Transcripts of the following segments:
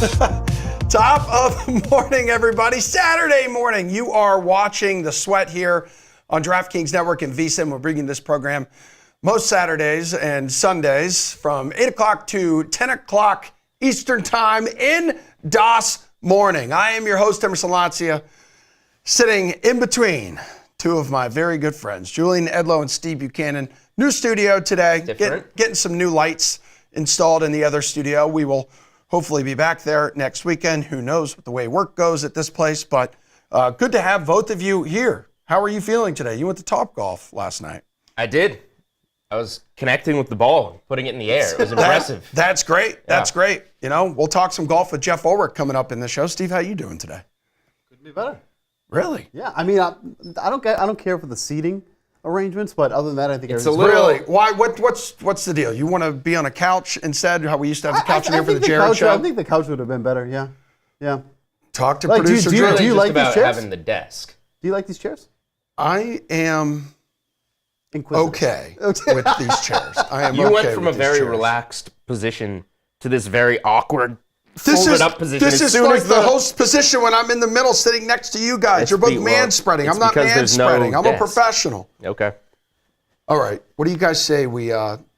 Top of the morning, everybody. Saturday morning. You are watching The Sweat here on DraftKings Network and VSiN. We're bringing this program most Saturdays and Sundays from 8 o'clock to 10 o'clock Eastern Time in DOS morning. I am your host, Emerson Lancia, sitting in between two of my very good friends, Julian Edlow and Steve Buchanan. New studio today, getting some new lights installed in the other studio. We will hopefully be back there next weekend. Who knows what the way work goes at this place, but good to have both of you here. How are you feeling today? You went to Topgolf last night. I did. I was connecting with the ball, putting it in the air. It was impressive. That's great. That's great. You know, we'll talk some golf with Jeff Ulrich coming up in the show. Steve, how you doing today? Couldn't be better. Really? Yeah. I mean, I don't care for the seating arrangements, but other than that, I think it's everything's Really? Why? What's the deal? You want to be on a couch instead? How we used to have the couch in here for the Jared show? I think the couch would have been better. Yeah. Yeah. Talk to Like, producer do you- Drew. do you like these about chairs? having the desk. Do you like these chairs? I am Inquisitive. okay with these chairs. I am You okay went from a with these very chairs. relaxed position to this very awkward This folded is up position. this As is soon like as the host position when I'm in the middle sitting next to you guys. It's You're both the- well, man-spreading. it's I'm not because there's no man-spreading. I'm a desk. professional. Okay. All right. What do you guys say we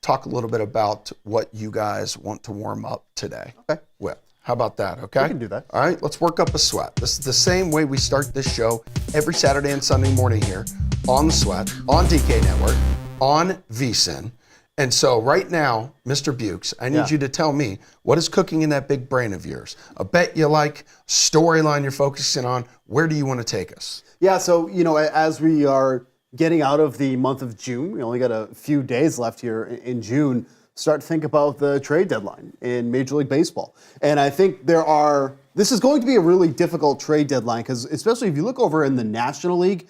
talk a little bit about what you guys want to warm up today? Okay. Well, how about that? Okay. We can do that. All right. Let's work up a sweat. This is the same way we start this show every Saturday and Sunday morning here on The Sweat, on DK Network, on VSiN. And so right now, Mr. Bukes, I need you to tell me what is cooking in that big brain of yours. A bet you like, storyline you're focusing on. Where do you want to take us? Yeah. So as we are getting out of the month of June, we only got a few days left here in June. Start to think about the trade deadline in Major League Baseball. And I think this is going to be a really difficult trade deadline because especially if you look over in the National League,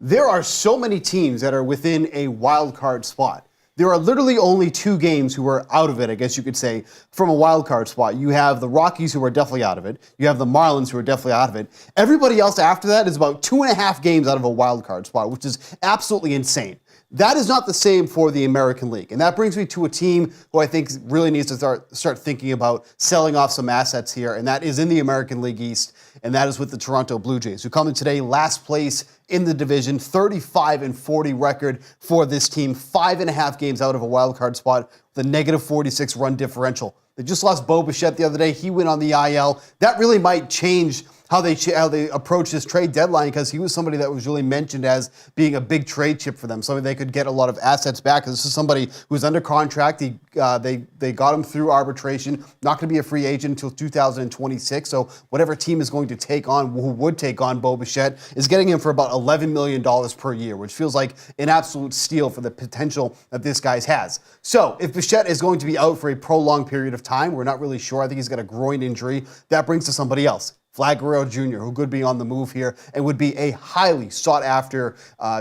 there are so many teams that are within a wild card spot. There are literally only two games who are out of it, I guess you could say, from a wild card spot. You have the Rockies who are definitely out of it. You have the Marlins who are definitely out of it. Everybody else after that is about 2.5 games out of a wild card spot, which is absolutely insane. That is not the same for the American League. And that brings me to a team who I think really needs to start thinking about selling off some assets here, and that is in the American League East, and that is with the Toronto Blue Jays, who come in today last place in the division, 35-40 record for this team, 5.5 games out of a wild card spot with a negative 46 run differential. They just lost Bo Bichette the other day. He went on the IL. That really might change how they approach this trade deadline because he was somebody that was really mentioned as being a big trade chip for them, somebody they could get a lot of assets back. This is somebody who's under contract. They got him through arbitration, not going to be a free agent until 2026. So whatever team is going to who would take on Bo Bichette is getting him for about $11 million per year, which feels like an absolute steal for the potential that this guy has. So if Bichette is going to be out for a prolonged period of time, we're not really sure. I think he's got a groin injury. That brings to somebody else. Vlad Guerrero Jr., who could be on the move here and would be a highly sought-after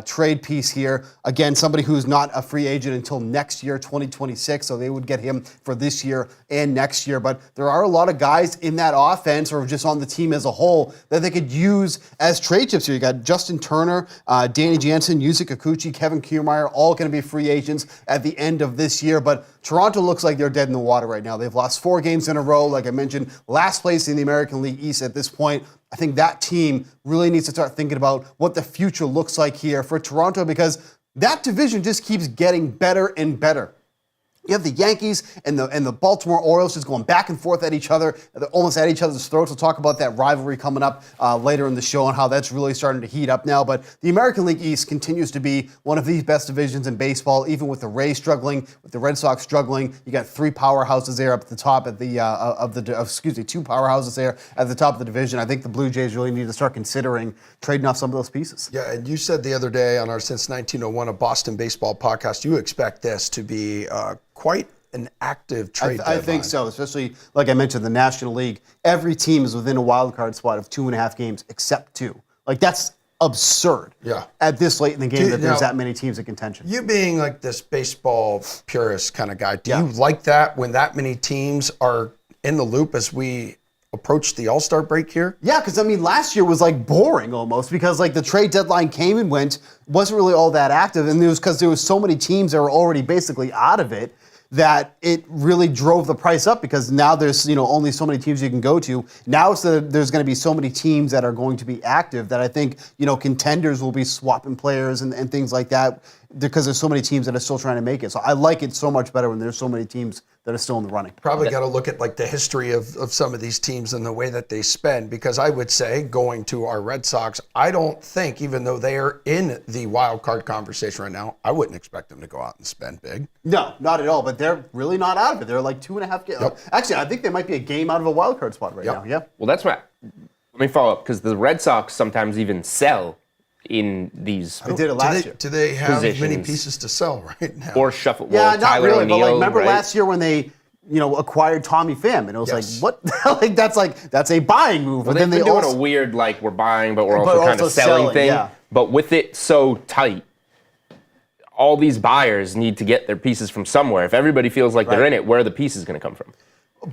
trade piece here. Again, somebody who's not a free agent until next year, 2026, so they would get him for this year and next year. But there are a lot of guys in that offense or just on the team as a whole that they could use as trade chips here. You got Justin Turner, Danny Jansen, Yusei Kikuchi, Kevin Kiermaier, all going to be free agents at the end of this year. But Toronto looks like they're dead in the water right now. They've lost 4 games in a row. Like I mentioned, last place in the American League East at this point. I think that team really needs to start thinking about what the future looks like here for Toronto because that division just keeps getting better and better. You have the Yankees and the Baltimore Orioles just going back and forth at each other. They're almost at each other's throats. We'll talk about that rivalry coming up later in the show and how that's really starting to heat up now. But the American League East continues to be one of the best divisions in baseball, even with the Rays struggling, with the Red Sox struggling. You got 3 powerhouses there up at the top of the 2 powerhouses there at the top of the division. I think the Blue Jays really need to start considering trading off some of those pieces. Yeah, and you said the other day on our Since 1901, a Boston baseball podcast, you expect this to be quite an active trade deadline. I think so, especially, like I mentioned, the National League. Every team is within a wild card spot of 2.5 games except 2. Like, that's absurd at this late in the game that there's that many teams in contention. You being like this baseball purist kind of guy, do you like that when that many teams are in the loop as we approach the All-Star break here? Yeah, because I mean, last year was like boring almost because like the trade deadline came and went, wasn't really all that active, and it was because there was so many teams that were already basically out of it. that it really drove the price up because now there's only so many teams you can go to. Now there's going to be so many teams that are going to be active that I think contenders will be swapping players and things like that because there's so many teams that are still trying to make it. So I like it so much better when there's so many teams that are still in the running. Probably got to look at like the history of some of these teams and the way that they spend, because I would say, going to our Red Sox, I don't think, even though they are in the wild card conversation right now, I wouldn't expect them to go out and spend big. No, not at all. But they're really not out of it. They're like 2.5 games. Yep. Actually, I think they might be a game out of a wild card spot right Yep. now. Yeah. Well, that's what. Let me follow up, because the Red Sox sometimes even sell in these They did it last year. Do they have many Positions. pieces to sell right now? or shuffle. Yeah, well, not Tyler really. But O'Neill, remember right? last year when they acquired Tommy Pham, and it was Yes. like, what? that's a buying move. Well, But they've then been they doing also a weird, like, we're buying, but we're But also kind also of selling selling, thing. yeah. But with it so tight, all these buyers need to get their pieces from somewhere. If everybody feels like they're Right. in it, where are the pieces going to come from?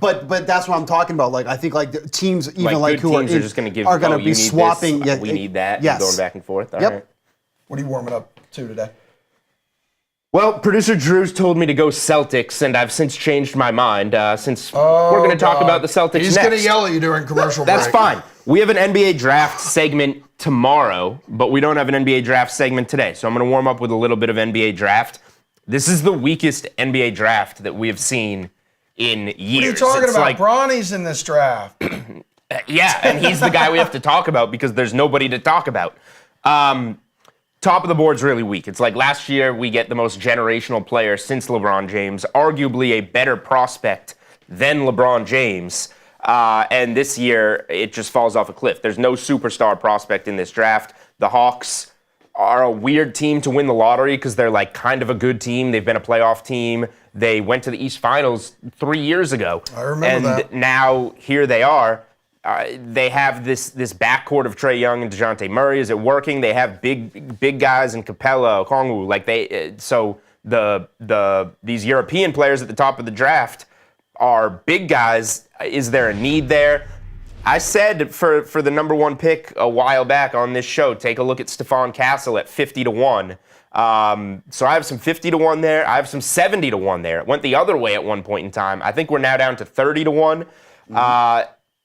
But that's what I'm talking about. Like I think like the teams even Like, good who teams are are just going to give. are going to oh, you be need swapping. This, we need that. Yes. And going back and forth. All Yep. right. What are you warming up to today? Well, producer Drew's told me to go Celtics, and I've since changed my mind. Since we're going to talk about the Celtics He's next. going to yell at you during commercial break. That's fine. We have an NBA draft segment tomorrow, but we don't have an NBA draft segment today. So I'm going to warm up with a little bit of NBA draft. This is the weakest NBA draft that we have seen in years. What are you talking It's about? like- Bronny's in this draft. yeah, and he's the guy we have to talk about because there's nobody to talk about. Top of the board's really weak. It's like last year we get the most generational player since LeBron James, arguably a better prospect than LeBron James. And this year it just falls off a cliff. There's no superstar prospect in this draft. The Hawks are a weird team to win the lottery because they're like kind of a good team. They've been a playoff team. They went to the East Finals 3 years ago. I remember and that. now here they are. They have this backcourt of Trae Young and DeJounte Murray. Is it working? They have big guys in Capella, Okongwu. Like these European players at the top of the draft are big guys. Is there a need there? I said for the number one pick a while back on this show, take a look at Stephon Castle at 50-1. So I have some 50-1 there. I have some 70-1 there. It went the other way at one point in time. I think we're now down to 30-1.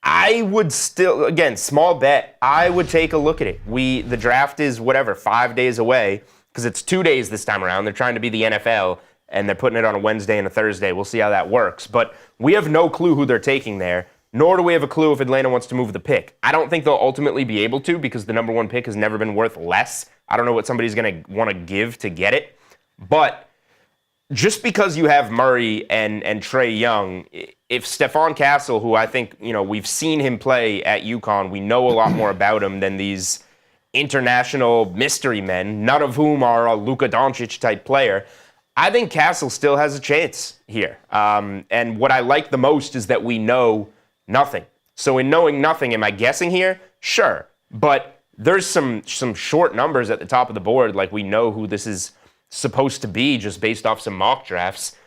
I would still, again, small bet, I would take a look at it. The draft is 5 days away, because it's 2 days this time around. They're trying to be the NFL, and they're putting it on a Wednesday and a Thursday. We'll see how that works. But we have no clue who they're taking there, nor do we have a clue if Atlanta wants to move the pick. I don't think they'll ultimately be able to, because the number one pick has never been worth less. I don't know what somebody's going to want to give to get it. But just because you have Murray and Trae Young, if Stephon Castle, who I think, we've seen him play at UConn, we know a lot more about him than these international mystery men, none of whom are a Luka Doncic type player. I think Castle still has a chance here. And what I like the most is that we know nothing. So in knowing nothing, am I guessing here? Sure. But there's some short numbers at the top of the board, like we know who this is supposed to be just based off some mock drafts.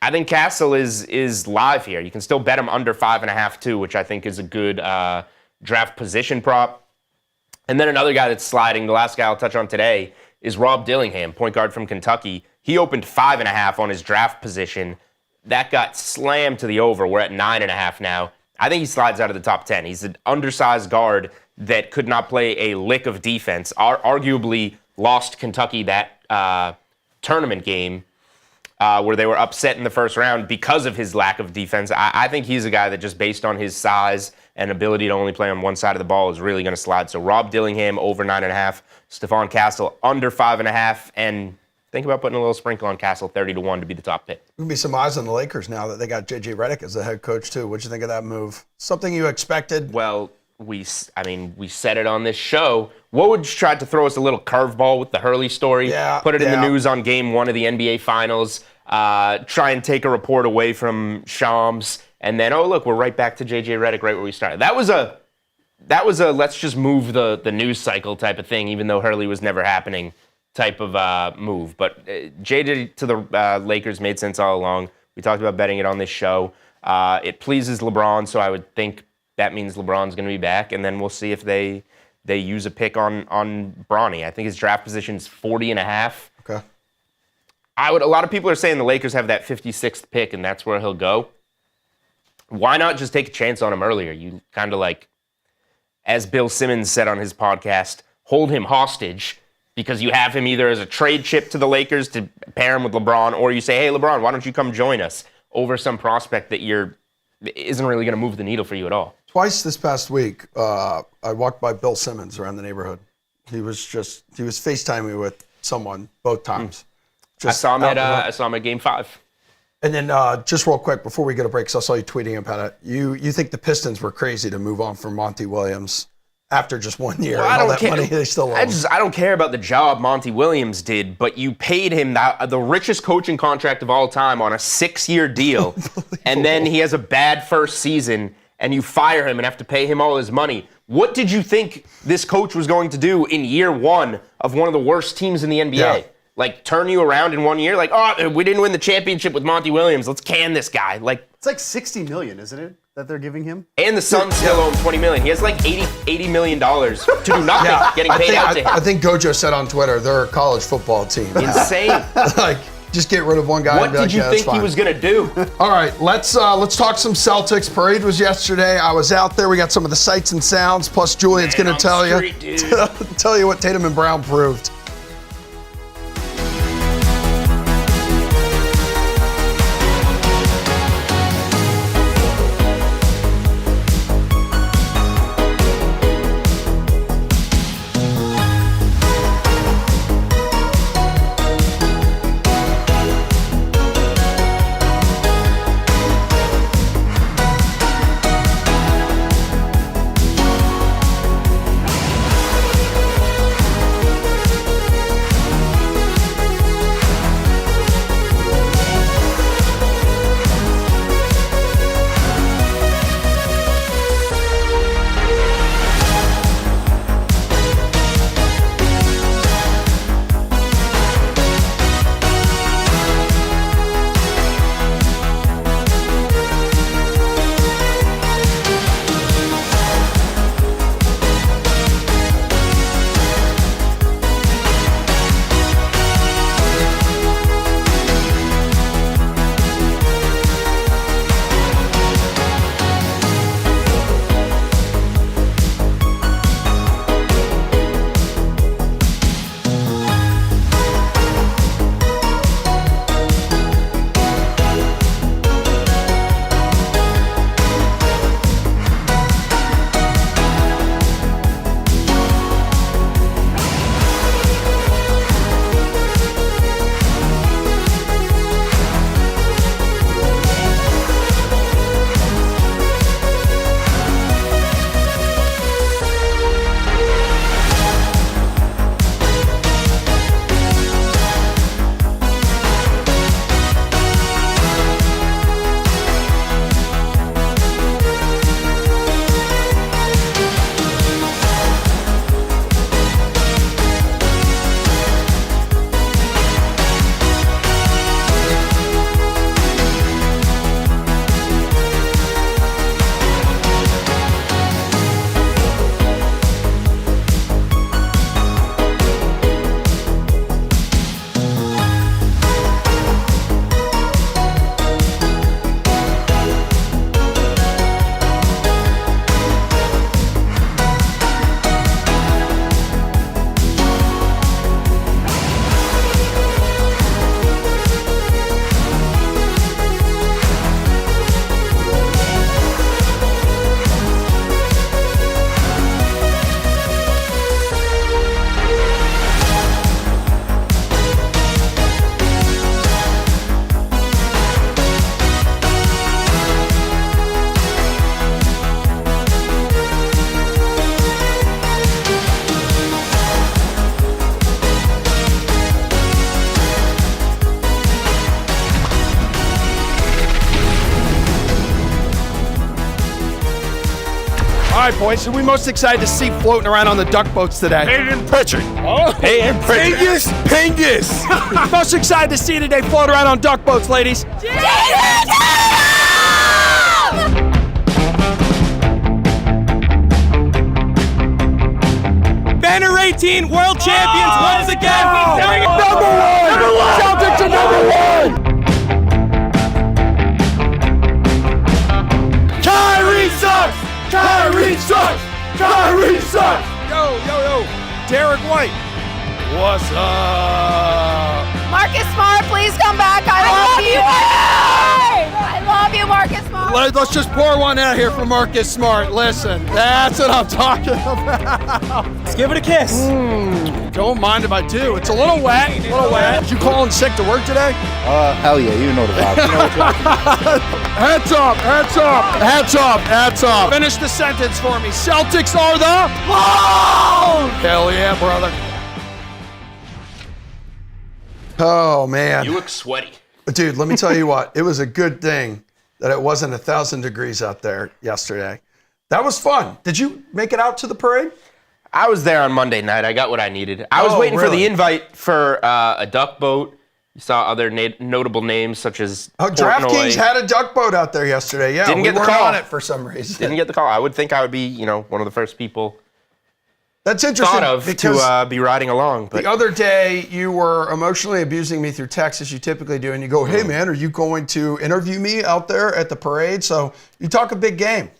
I think Castle is live here. You can still bet him under 5.5 too, which I think is a good draft position prop. And then another guy that's sliding, the last guy I'll touch on today, is Rob Dillingham, point guard from Kentucky. He opened 5.5 on his draft position. That got slammed to the over. We're at 9.5 now. I think he slides out of the top 10. He's an undersized guard that could not play a lick of defense. Arguably lost Kentucky that tournament game where they were upset in the first round because of his lack of defense. I think he's a guy that just based on his size and ability to only play on one side of the ball is really going to slide. So Rob Dillingham over 9.5, Stephon Castle under 5.5, and think about putting a little sprinkle on Castle 30-1 to be the top pick. There'll be some eyes on the Lakers now that they got J.J. Redick as the head coach too. What'd you think of that move? Something you expected? Well, we said it on this show. Woj tried to throw us a little curveball with the Hurley story. Yeah, put it in the yeah. news on game 1 of the NBA Finals. Try and take a report away from Shams. And then, oh, look, we're right back to J.J. Redick right where we started. That was a let's just move the news cycle type of thing, even though Hurley was never happening type of move. But J.J. to the Lakers made sense all along. We talked about betting it on this show. It pleases LeBron, so I would think that means LeBron's going to be back. And then we'll see if they use a pick on Bronny. I think his draft position is 40.5. Okay. A lot of people are saying the Lakers have that 56th pick and that's where he'll go. Why not just take a chance on him earlier? You kind of like, as Bill Simmons said on his podcast, hold him hostage because you have him either as a trade chip to the Lakers to pair him with LeBron, or you say, hey, LeBron, why don't you come join us over some prospect that isn't really going to move the needle for you at all. Twice this past week, I walked by Bill Simmons around the neighborhood. He was FaceTiming with someone both times. I saw him at Game 5. And then just real quick before we go to break, because I saw you tweeting about it. You think the Pistons were crazy to move on from Monty Williams after just 1 year? Well, and all that money they still owe him. I don't care about the job Monty Williams did, but you paid him the richest coaching contract of all time on a 6-year deal, and then he has a bad first season, and you fire him and have to pay him all his money. What did you think this coach was going to do in year one of one of the worst teams in the NBA? Yeah. Like, turn you around in 1 year? Like, oh, we didn't win the championship with Monty Williams. Let's can this guy. Like, It's like $60 million, isn't it, that they're giving him? and the Suns still owe him $20 million. He has like $80 million to do nothing, getting paid out to him. I think Gojo said on Twitter they're a college football team. Insane. Like, just get rid of one guy. What and be did like, you yeah, that's think he fine. was going to do? All right, let's talk some Celtics. Parade was yesterday. I was out there. We got some of the sights and sounds. Plus, Julian's going to tell you tell you what Tatum and Brown proved. All right, boys, who are we most excited to see floating around on the duck boats today? Aiden Pritchard. Oh, Aiden Pritchard. Pingus. most excited to see today float around on duck boats, ladies? Banner 18, world champions once again. Number one! Celtics are number one! Kyrie sucks! Kyrie sucks! Kyrie sucks! Yo. Derek White. What's up? Marcus Smart, please come back. I love you. I love you, Marcus Smart. Let's just pour one out here for Marcus Smart. Listen, that's what I'm talking about. Let's give it a kiss. Don't mind if I do. It's a little wet. Did you call in sick to work today? Hell yeah, you know the vibe. Hats up, hats up, hats up, hats up. Finish the sentence for me. Celtics are the ball! Hell yeah, brother. Oh, man. You look sweaty. Dude, let me tell you what. It was a good thing that it wasn't 1,000 degrees out there yesterday. That was fun. Did you make it out to the parade? I was there on Monday night. I got what I needed. I was waiting for really? the invite for a duck boat. You saw other notable names such as DraftKings Portnoy. had a duck boat out there yesterday. Yeah, Didn't we get the weren't call. on it for some reason. Didn't get the call. I would think I would be, one of the first people That's interesting thought of because to be riding along. But the other day you were emotionally abusing me through text as you typically do, and you go, "Hey man, are you going to interview me out there at the parade?" So you talk a big game.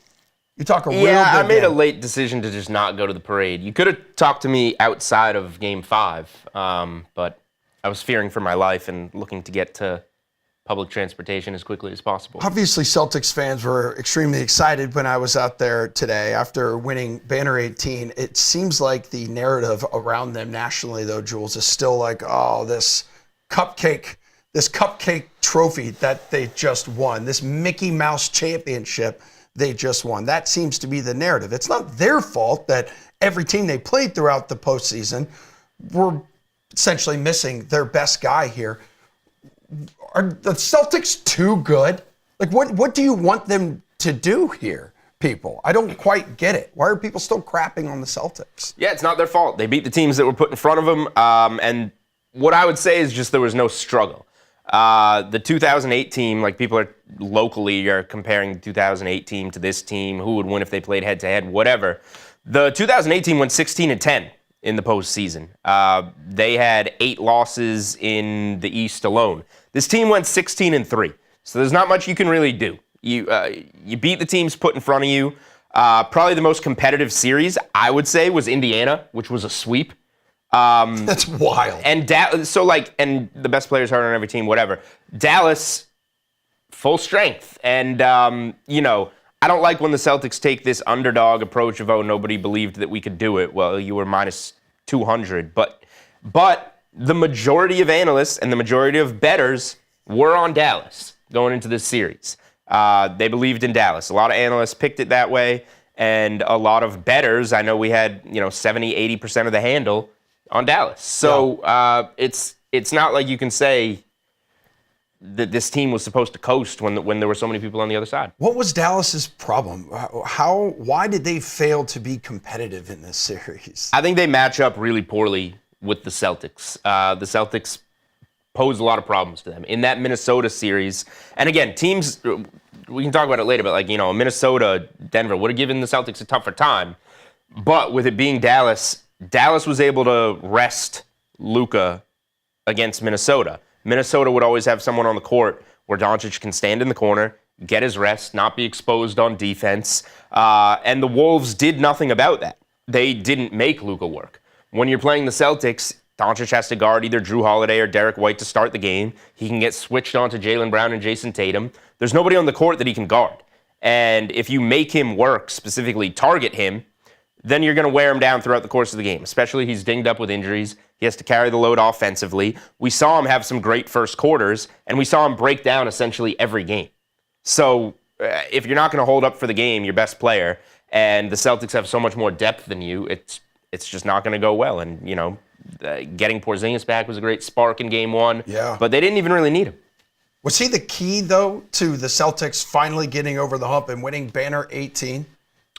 You talk a real big game. I made a late decision to just not go to the parade. You could have talked to me outside of Game 5, but I was fearing for my life and looking to get to public transportation as quickly as possible. Obviously, Celtics fans were extremely excited when I was out there today after winning Banner 18. It seems like the narrative around them nationally, though, Jules, is still like, oh, this cupcake trophy that they just won, this Mickey Mouse championship they just won. That seems to be the narrative. It's not their fault that every team they played throughout the postseason were essentially missing their best guy here. Are the Celtics too good? Like, what do you want them to do here, people? I don't quite get it. Why are people still crapping on the Celtics? Yeah, it's not their fault. They beat the teams that were put in front of them. And what I would say is just there was no struggle. The 2008 team, like people are locally are comparing the 2008 team to this team, who would win if they played head-to-head, whatever. The 2008 team went 16-10 in the postseason. They had 8 losses in the East alone. This team went 16-3, so there's not much you can really do. You beat the teams put in front of you. Probably the most competitive series, I would say, was Indiana, which was a sweep. That's wild. And and the best players hurt on every team, whatever. Dallas, full strength. And, I don't like when the Celtics take this underdog approach of, oh, nobody believed that we could do it. Well, you were minus 200. But the majority of analysts and the majority of bettors were on Dallas going into this series. They believed in Dallas. A lot of analysts picked it that way. And a lot of bettors, I know we had, 70, 80% of the handle on Dallas. So it's not like you can say that this team was supposed to coast when there were so many people on the other side. What was Dallas's problem? Why did they fail to be competitive in this series? I think they match up really poorly with the Celtics. The Celtics pose a lot of problems to them. In that Minnesota series, and again, teams, we can talk about it later, but Minnesota, Denver would have given the Celtics a tougher time. But with it being Dallas was able to rest Luka against Minnesota. Minnesota would always have someone on the court where Doncic can stand in the corner, get his rest, not be exposed on defense. And the Wolves did nothing about that. They didn't make Luka work. When you're playing the Celtics, Doncic has to guard either Drew Holiday or Derek White to start the game. He can get switched onto Jaylen Brown and Jason Tatum. There's nobody on the court that he can guard. And if you make him work, specifically target him, then you're going to wear him down throughout the course of the game, especially he's dinged up with injuries. He has to carry the load offensively. We saw him have some great first quarters, and we saw him break down essentially every game. So if you're not going to hold up for the game, your best player, and the Celtics have so much more depth than you, it's just not going to go well. And, getting Porzingis back was a great spark in Game 1. Yeah. But they didn't even really need him. Was he the key, though, to the Celtics finally getting over the hump and winning Banner 18?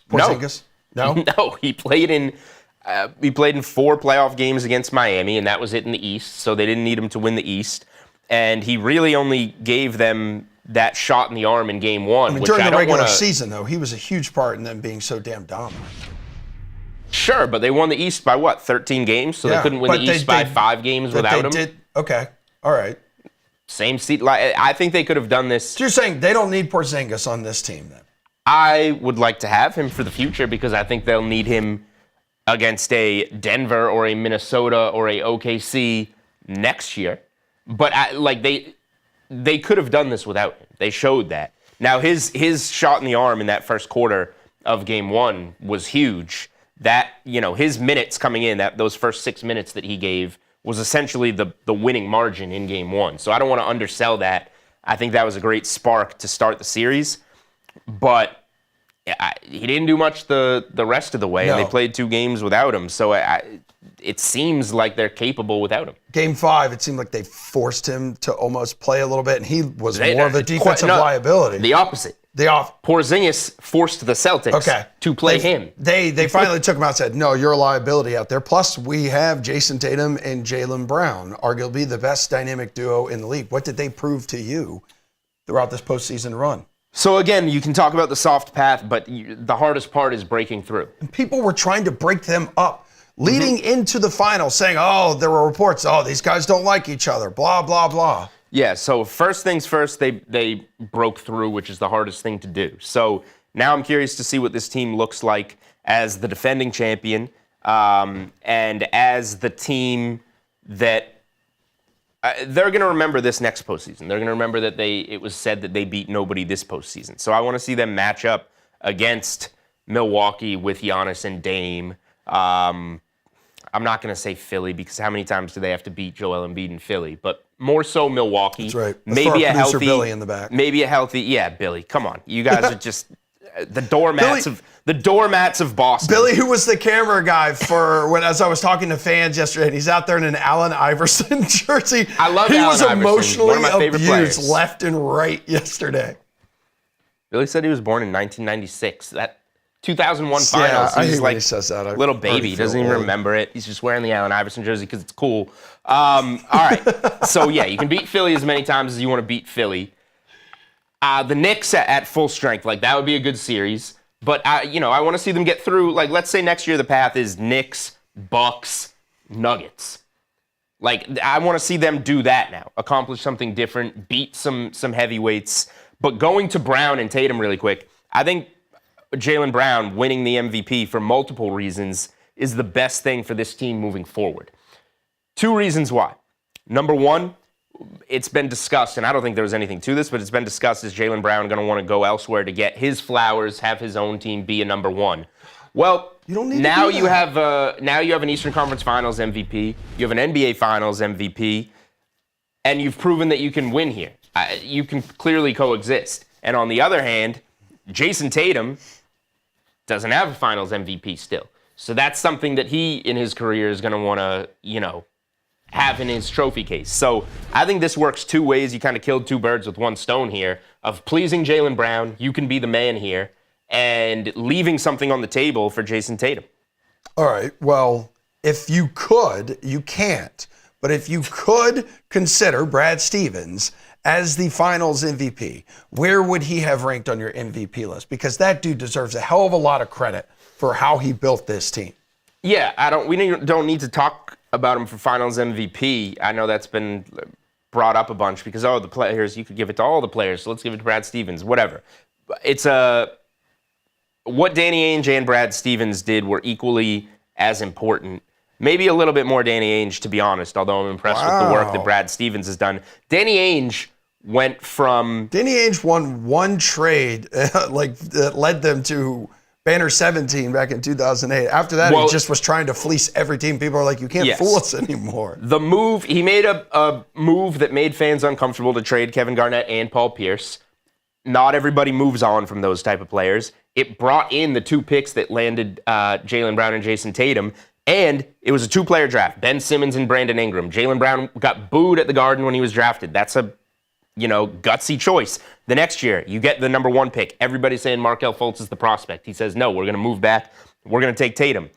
Porzingis? No? No, he played in 4 playoff games against Miami, and that was it in the East, so they didn't need him to win the East. And he really only gave them that shot in the arm in Game 1. During the regular season, though, he was a huge part in them being so damn dominant. Sure, but they won the East by what? 13 games, so they couldn't win the East by 5 games without him. Okay, all right. Same seat. I think they could have done this. So you're saying they don't need Porzingis on this team then? I would like to have him for the future because I think they'll need him against a Denver or a Minnesota or a OKC next year. But they could have done this without him. They showed that. Now his shot in the arm in that first quarter of game 1 was huge. That, his minutes coming in, those first 6 minutes that he gave was essentially the winning margin in game 1. So I don't want to undersell that. I think that was a great spark to start the series. But he didn't do much the rest of the way, and they played 2 games without him. So it seems like they're capable without him. Game 5, it seemed like they forced him to almost play a little bit, and he was more of a defensive liability. The opposite. Porzingis forced the Celtics to play him. They finally took him out and said, no, you're a liability out there. Plus, we have Jason Tatum and Jaylen Brown, arguably the best dynamic duo in the league. What did they prove to you throughout this postseason run? So again, you can talk about the soft path, but the hardest part is breaking through. And people were trying to break them up leading into the final, saying, there were reports, these guys don't like each other, blah, blah, blah. Yeah, so first things first, they broke through, which is the hardest thing to do. So now I'm curious to see what this team looks like as the defending champion and as the team that they're going to remember this next postseason. They're going to remember that it was said that they beat nobody this postseason. So I want to see them match up against Milwaukee with Giannis and Dame. I'm not going to say Philly because how many times do they have to beat Joel Embiid in Philly? But more so Milwaukee. That's right. Maybe a healthy Billy in the back. Maybe a healthy, Billy. Come on, you guys are just the doormats of Boston. Billy, who was the camera guy as I was talking to fans yesterday, and he's out there in an Allen Iverson jersey. I love He Allen was Iverson, emotionally one of my favorite abused players. left and right yesterday. Billy said he was born in 1996. That 2001 finals. Yeah, I hate He's when like he says that. I little baby. already He doesn't feel even old. remember it. He's just wearing the Allen Iverson jersey because it's cool. All right. So, you can beat Philly as many times as you want to beat Philly. The Knicks at full strength, that would be a good series. But, I want to see them get through. Let's say next year the path is Knicks, Bucks, Nuggets. I want to see them do that now. Accomplish something different, beat some heavyweights. But going to Brown and Tatum really quick, I think Jaylen Brown winning the MVP for multiple reasons is the best thing for this team moving forward. 2 reasons why. Number 1, it's been discussed, and I don't think there was anything to this, but it's been discussed, is Jaylen Brown going to want to go elsewhere to get his flowers, have his own team be a number 1? Well, now you have an Eastern Conference Finals MVP, you have an NBA Finals MVP, and you've proven that you can win here. You can clearly coexist. And on the other hand, Jason Tatum doesn't have a Finals MVP still. So that's something that he, in his career, is going to want to, have in his trophy case. So I think this works 2 ways. You kind of killed 2 birds with 1 stone here of pleasing Jaylen Brown. You can be the man here and leaving something on the table for Jason Tatum. All right. Well, if you could, you can't. But if you could consider Brad Stevens as the Finals MVP, where would he have ranked on your MVP list? Because that dude deserves a hell of a lot of credit for how he built this team. Yeah, we don't need to talk about him for Finals MVP. I know that's been brought up a bunch because, the players, you could give it to all the players, so let's give it to Brad Stevens, whatever. It's what Danny Ainge and Brad Stevens did were equally as important. Maybe a little bit more Danny Ainge, to be honest, although I'm impressed with the work that Brad Stevens has done. Danny Ainge went from... Danny Ainge won 1 trade that led them to Banner 17 back in 2008. After that, he just was trying to fleece every team. People are like, you can't fool us anymore. The move, he made a move that made fans uncomfortable to trade Kevin Garnett and Paul Pierce. Not everybody moves on from those type of players. It brought in the 2 picks that landed Jaylen Brown and Jason Tatum, and it was a 2-player draft, Ben Simmons and Brandon Ingram. Jaylen Brown got booed at the Garden when he was drafted. That's a gutsy choice. The next year, you get the number 1 pick. Everybody's saying Markelle Fultz is the prospect. He says, no, we're going to move back. We're going to take Tatum.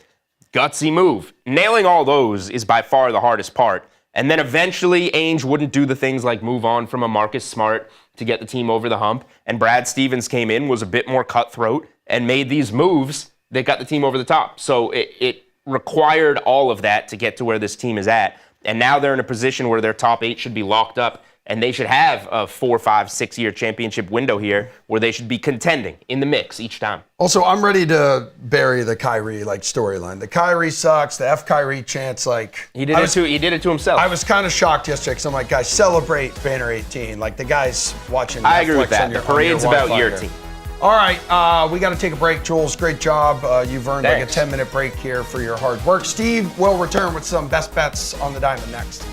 Gutsy move. Nailing all those is by far the hardest part. And then eventually, Ainge wouldn't do the things like move on from a Marcus Smart to get the team over the hump. And Brad Stevens came in, was a bit more cutthroat, and made these moves that got the team over the top. So it required all of that to get to where this team is at. And now they're in a position where their top 8 should be locked up, and they should have a 4, 5, 6 year championship window here where they should be contending in the mix each time. Also, I'm ready to bury the Kyrie storyline. The Kyrie sucks. The F Kyrie chants he did it to himself. I was kind of shocked yesterday because I'm like, guys, celebrate Banner 18. Like the guys watching. I Netflix agree with that. The parade's about your team. All right, we got to take a break. Jules, great job. You've earned Thanks. like a 10-minute break here for your hard work. Steve will return with some best bets on the diamond next.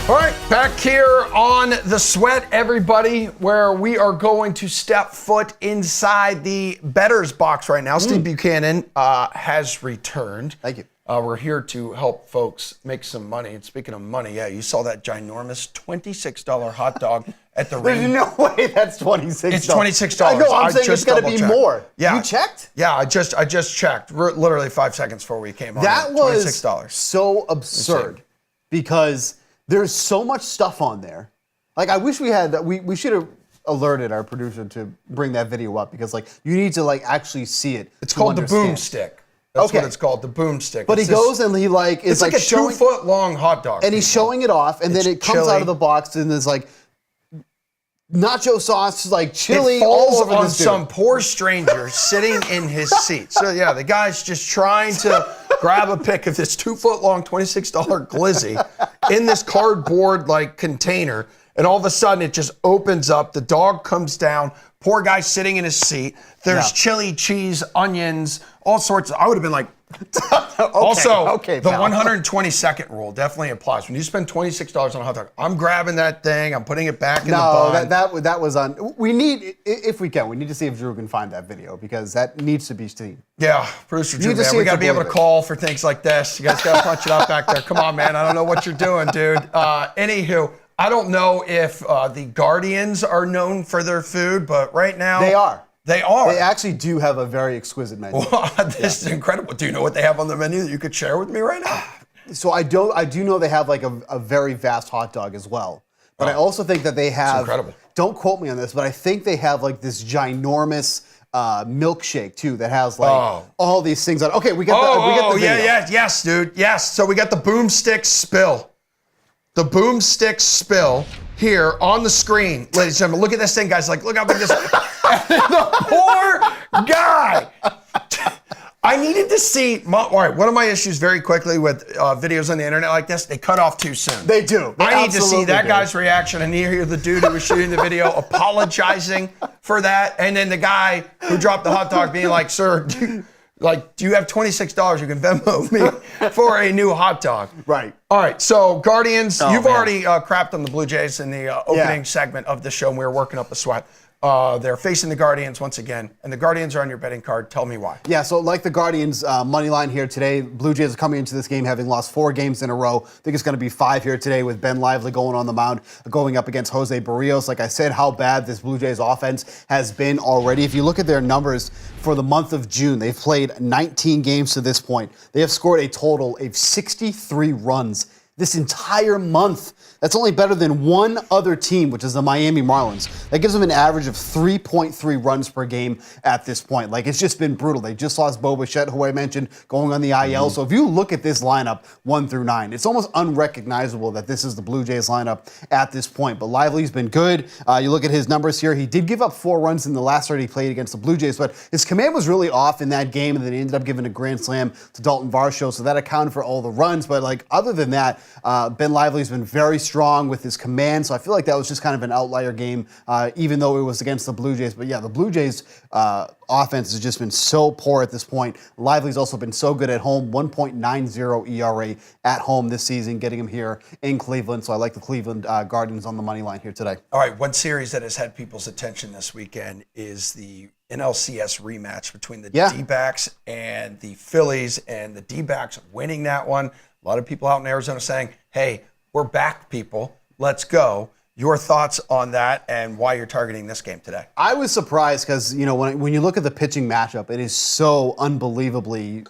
All right, back here on The Sweat, everybody, where we are going to step foot inside the bettor's box right now. Steve Buchanan has returned. Thank you. We're here to help folks make some money. And speaking of money, yeah, you saw that ginormous $26 hot dog at the There's ring. no way that's $26. It's $26. I know, I'm saying just it's got to be double-checked. more. Yeah. You checked? Yeah, I just checked literally 5 seconds before we came on. That was $26. so absurd because there's so much stuff on there. Like, I wish we had that. We should have alerted our producer to bring that video up because, like, you need to, like, actually see it. It's to called the understand. boomstick. That's Okay. what it's called, the boomstick. But It's he this- goes and he, like, is It's like a showing, 2-foot long hot dog. and he's showing it off, and then It's it comes chili. out of the box, and there's, like, nacho sauce, like, chili it falls all over on this dude. some poor stranger sitting in his seat. So yeah, the guy's just trying to grab a pic of this 2-foot long $26 glizzy in this cardboard like container, and all of a sudden it just opens up. The dog comes down. Poor guy sitting in his seat. There's Yeah. chili, cheese, onions, all sorts. I would have been like. Also, okay, the pal. 120-second rule definitely applies. When you spend $26 on a hot dog, I'm grabbing that thing. I'm putting it back in the No, bun. that was on. We need, if we can, we need to see if Drew can find that video because that needs to be seen. Yeah, producer Drew, need to man, see we if got to you be able to believe it. call for things like this. You guys got to punch it out back there. Come on, man. I don't know what you're doing, dude. Anywho, I don't know if the Guardians are known for their food, but right now They are. They are. They actually do have a very exquisite menu. This is incredible. Do you know what they have on the menu that you could share with me right now? So I do know they have like a very vast hot dog as well. But I also think that they have. incredible. Don't quote me on this, but I think they have like this ginormous milkshake too that has like all these things on. Okay, we got the video. Yes, dude. Yes. So we got the boomstick spill. The boomstick spill here on the screen, ladies and gentlemen. Look at this thing, guys. Like, look how big this. The poor guy. I needed to see. All right, one of my issues very quickly with videos on the internet like this, they cut off too soon. They do. They I need to see absolutely that do. guy's reaction and hear the dude who was shooting the video apologizing for that, and then the guy who dropped the hot dog being like, "Sir, do you have $26 you can Venmo me for a new hot dog?" Right. All right, so Guardians, you've man. already crapped on the Blue Jays in the opening segment of the show, and we were working up a sweat. They're facing the Guardians once again, and the Guardians are on your betting card. Tell me why. Yeah, so like the Guardians money line here today, Blue Jays are coming into this game having lost 4 games in a row. I think it's going to be 5 here today with Ben Lively going on the mound, going up against Jose Barrios. Like I said, how bad this Blue Jays offense has been already. If you look at their numbers for the month of June, they've played 19 games to this point. They have scored a total of 63 runs this entire month. That's only better than one other team, which is the Miami Marlins. That gives them an average of 3.3 runs per game at this point. Like, it's just been brutal. They just lost Bo Bichette, who I mentioned, going on the IL. So if you look at this lineup, 1 through 9, it's almost unrecognizable that this is the Blue Jays lineup at this point. But Lively's been good. You look at his numbers here. He did give up 4 runs in the last start he played against the Blue Jays, but his command was really off in that game, and then he ended up giving a grand slam to Dalton Varsho, so that accounted for all the runs. But, like, other than that, Ben Lively's been very strong with his command, so I feel like that was just kind of an outlier game, even though it was against the Blue Jays. But yeah, the Blue Jays offense has just been so poor at this point. Lively's also been so good at home, 1.90 ERA at home this season, getting him here in Cleveland. So I like the Cleveland Guardians on the money line here today. All right, one series that has had people's attention this weekend is the NLCS rematch between the D-backs and the Phillies, and the D-backs winning that one. A lot of people out in Arizona saying, hey, we're back, people. Let's go. Your thoughts on that and why you're targeting this game today? I was surprised because, you know, when you look at the pitching matchup, it is so unbelievably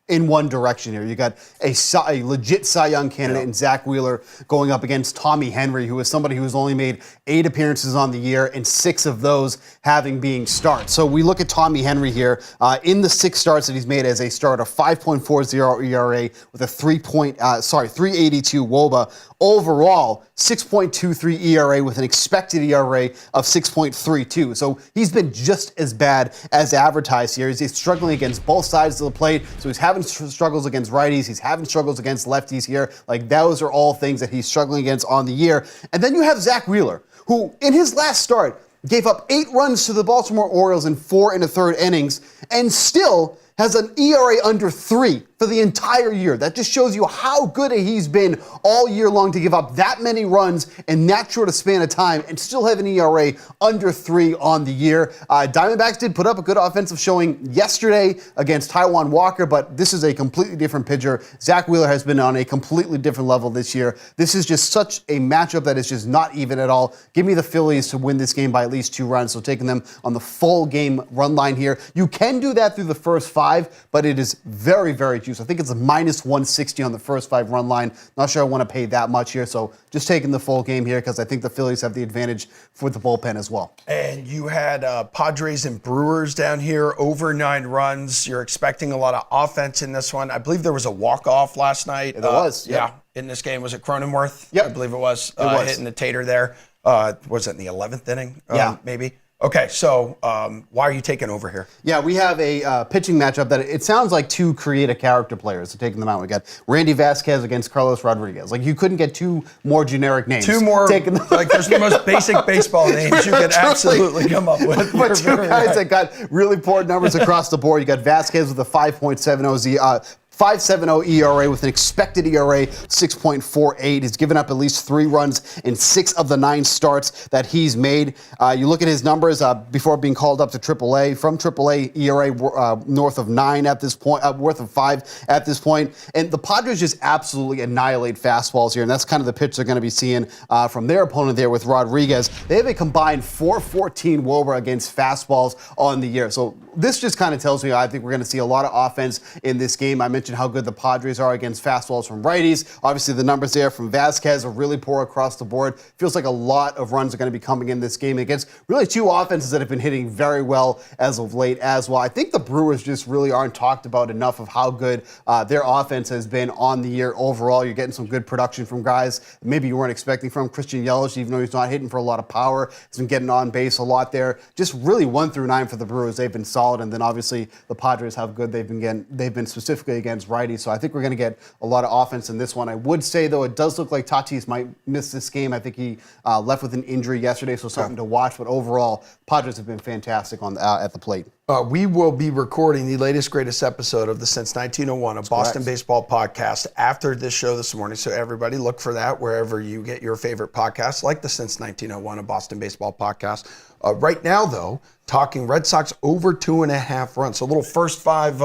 in one direction here. You got a legit Cy Young candidate in Zach Wheeler going up against Tommy Henry, who is somebody who's only made 8 appearances on the year, and 6 of those having being starts. So we look at Tommy Henry here. In the 6 starts that he's made as a starter, 5.40 ERA with a 382 WOBA. Overall, 6.23 ERA with an expected ERA of 6.32. So he's been just as bad as advertised here. He's struggling against both sides of the plate. So he's having struggles against righties. He's having struggles against lefties here. Like, those are all things that he's struggling against on the year. And then you have Zach Wheeler, who in his last start gave up 8 runs to the Baltimore Orioles in 4 1/3 innings and still has an ERA under 3 for the entire year. That just shows you how good he's been all year long to give up that many runs in that short a span of time and still have an ERA under 3 on the year. Diamondbacks did put up a good offensive showing yesterday against Taijuan Walker, but this is a completely different pitcher. Zach Wheeler has been on a completely different level this year. This is just such a matchup that is just not even at all. Give me the Phillies to win this game by at least 2 runs, so taking them on the full game run line here. You can do that through the first 5, but it is very, very juicy. I think it's a minus 160 on the first 5 run line. Not sure I want to pay that much here, so just taking the full game here because I think the Phillies have the advantage for the bullpen as well. And you had Padres and Brewers down here, over 9 runs. You're expecting a lot of offense in this one. I believe there was a walk-off last night. There was, yeah. In this game, was it Cronenworth? Yep. I believe it was. It was. Hitting the tater there. Was it in the 11th inning? Yeah. Maybe. Okay, so why are you taking over here? Yeah, we have a pitching matchup that it sounds like 2 creative character players are taking them out. We got Randy Vasquez against Carlos Rodriguez. Like, you couldn't get 2 more generic names. 2 more, like, there's the most basic baseball names you could absolutely come up with. But 2 guys that got really poor numbers across the board. You got Vasquez with a 5.70 ERA with an expected ERA 6.48. He's given up at least 3 runs in 6 of the 9 starts that he's made. You look at his numbers before being called up to AAA. From AAA, ERA north of 9 at this point, worth of 5 at this point. And the Padres just absolutely annihilate fastballs here, and that's kind of the pitch they're going to be seeing from their opponent there with Rodriguez. They have a combined 414 WOBA against fastballs on the year. So this just kind of tells me I think we're going to see a lot of offense in this game. I mentioned how good the Padres are against fastballs from righties. Obviously, the numbers there from Vasquez are really poor across the board. Feels like a lot of runs are going to be coming in this game against really 2 offenses that have been hitting very well as of late as well. I think the Brewers just really aren't talked about enough of how good their offense has been on the year overall. You're getting some good production from guys maybe you weren't expecting from Christian Yelich, even though he's not hitting for a lot of power. He's been getting on base a lot there. Just really 1 through 9 for the Brewers. They've been solid, and then obviously the Padres have good. They've been specifically against righties, so I think we're going to get a lot of offense in this one. I would say, though, it does look like Tatis might miss this game. I think he left with an injury yesterday, so something to watch. But overall, Padres have been fantastic at the plate. We will be recording the latest, greatest episode of the Since 1901, a Boston Baseball podcast, after this show this morning. So everybody look for that wherever you get your favorite podcasts, like the Since 1901, a Boston Baseball podcast. Right now, though, talking Red Sox over 2.5 runs. So a little first 5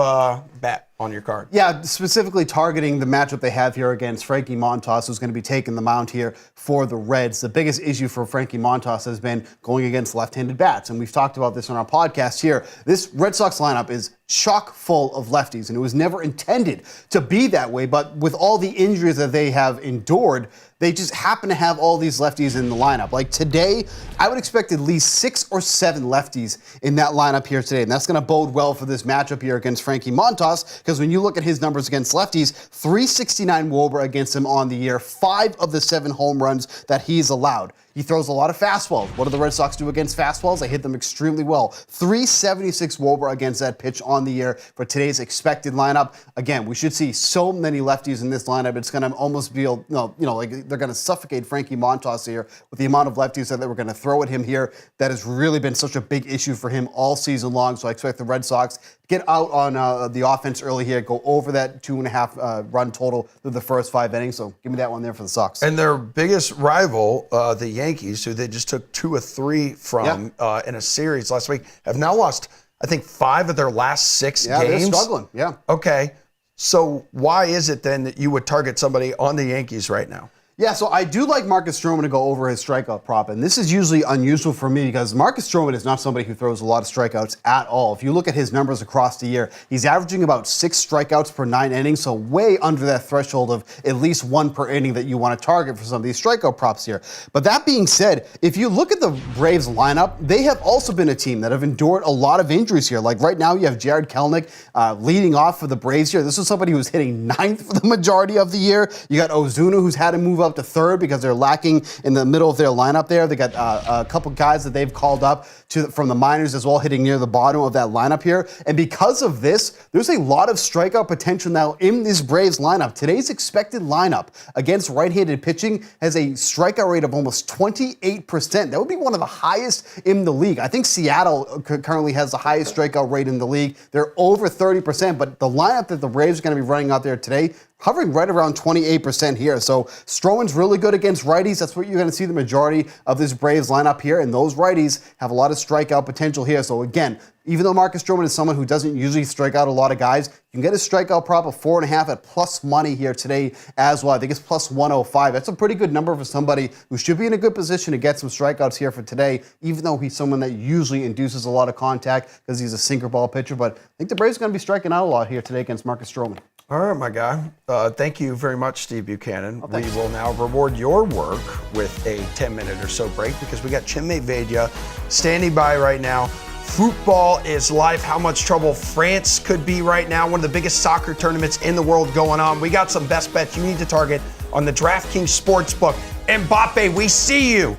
bet on your card. Yeah, specifically targeting the matchup they have here against Frankie Montas, who's going to be taking the mound here for the Reds. The biggest issue for Frankie Montas has been going against left-handed bats, and we've talked about this on our podcast here. This Red Sox lineup is chock full of lefties, and it was never intended to be that way, but with all the injuries that they have endured, they just happen to have all these lefties in the lineup. Like today, I would expect at least 6 or 7 lefties in that lineup here today, and that's going to bode well for this matchup here against Frankie Montas, because when you look at his numbers against lefties, 369 WOBA against him on the year, 5 of the 7 home runs that he's allowed. He throws a lot of fastballs. What do the Red Sox do against fastballs? They hit them extremely well. 376 WOBA against that pitch on the year for today's expected lineup. Again, we should see so many lefties in this lineup. It's going to almost be, like they're going to suffocate Frankie Montas here with the amount of lefties that we're going to throw at him here. That has really been such a big issue for him all season long. So I expect the Red Sox to get out on the offense early here, go over that 2.5 run total through the first 5 innings. So give me that one there for the Sox. And their biggest rival, the Yankees, who they just took 2 of 3 from in a series last week, have now lost, I think, 5 of their last 6 games. They're struggling. Yeah. Okay. So why is it then that you would target somebody on the Yankees right now? Yeah, so I do like Marcus Stroman to go over his strikeout prop, and this is usually unusual for me because Marcus Stroman is not somebody who throws a lot of strikeouts at all. If you look at his numbers across the year, he's averaging about 6 strikeouts per 9 innings, so way under that threshold of at least 1 per inning that you want to target for some of these strikeout props here. But that being said, if you look at the Braves lineup, they have also been a team that have endured a lot of injuries here. Like right now, you have Jared Kelenic leading off for the Braves here. This is somebody who's hitting 9th for the majority of the year. You got Ozuna, who's had to move up to third because they're lacking in the middle of their lineup there. They got a couple guys that they've called up from the minors as well, hitting near the bottom of that lineup here. And because of this, there's a lot of strikeout potential now in this Braves lineup. Today's expected lineup against right-handed pitching has a strikeout rate of almost 28%. That would be one of the highest in the league. I think Seattle currently has the highest strikeout rate in the league. They're over 30%, but the lineup that the Braves are going to be running out there today, hovering right around 28% here. So Stroman's really good against righties. That's what you're going to see the majority of this Braves lineup here, and those righties have a lot of strikeout potential here. So again, even though Marcus Stroman is someone who doesn't usually strike out a lot of guys, you can get a strikeout prop of 4.5 at plus money here today as well. I think it's plus 105. That's a pretty good number for somebody who should be in a good position to get some strikeouts here for today, even though he's someone that usually induces a lot of contact because he's a sinker ball pitcher. But I think the Braves are going to be striking out a lot here today against Marcus Stroman. All right, my guy. Thank you very much, Steve Buchanan. We will now reward your work with a 10-minute or so break because we got Chinmay Vaidya standing by right now. Football is life. How much trouble France could be right now. One of the biggest soccer tournaments in the world going on. We got some best bets you need to target on the DraftKings Sportsbook. Mbappe, we see you.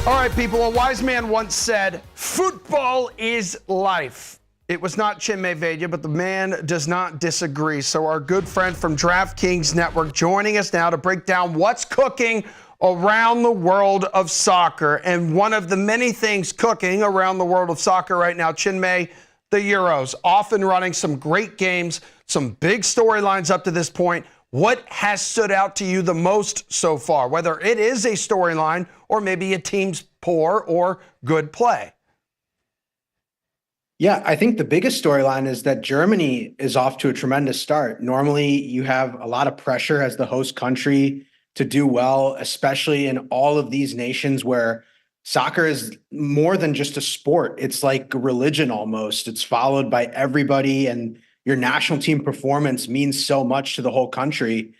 All right, people, a wise man once said, football is life. It was not Chinmay Vaidya, but the man does not disagree. So our good friend from DraftKings Network joining us now to break down what's cooking around the world of soccer. And one of the many things cooking around the world of soccer right now, Chinmay, the Euros, off and running, some great games, some big storylines up to this point. What has stood out to you the most so far, whether it is a storyline or maybe a team's poor or good play? Yeah, I think the biggest storyline is that Germany is off to a tremendous start. Normally, you have a lot of pressure as the host country to do well, especially in all of these nations where soccer is more than just a sport. It's like a religion almost. It's followed by everybody, and your national team performance means so much to the whole country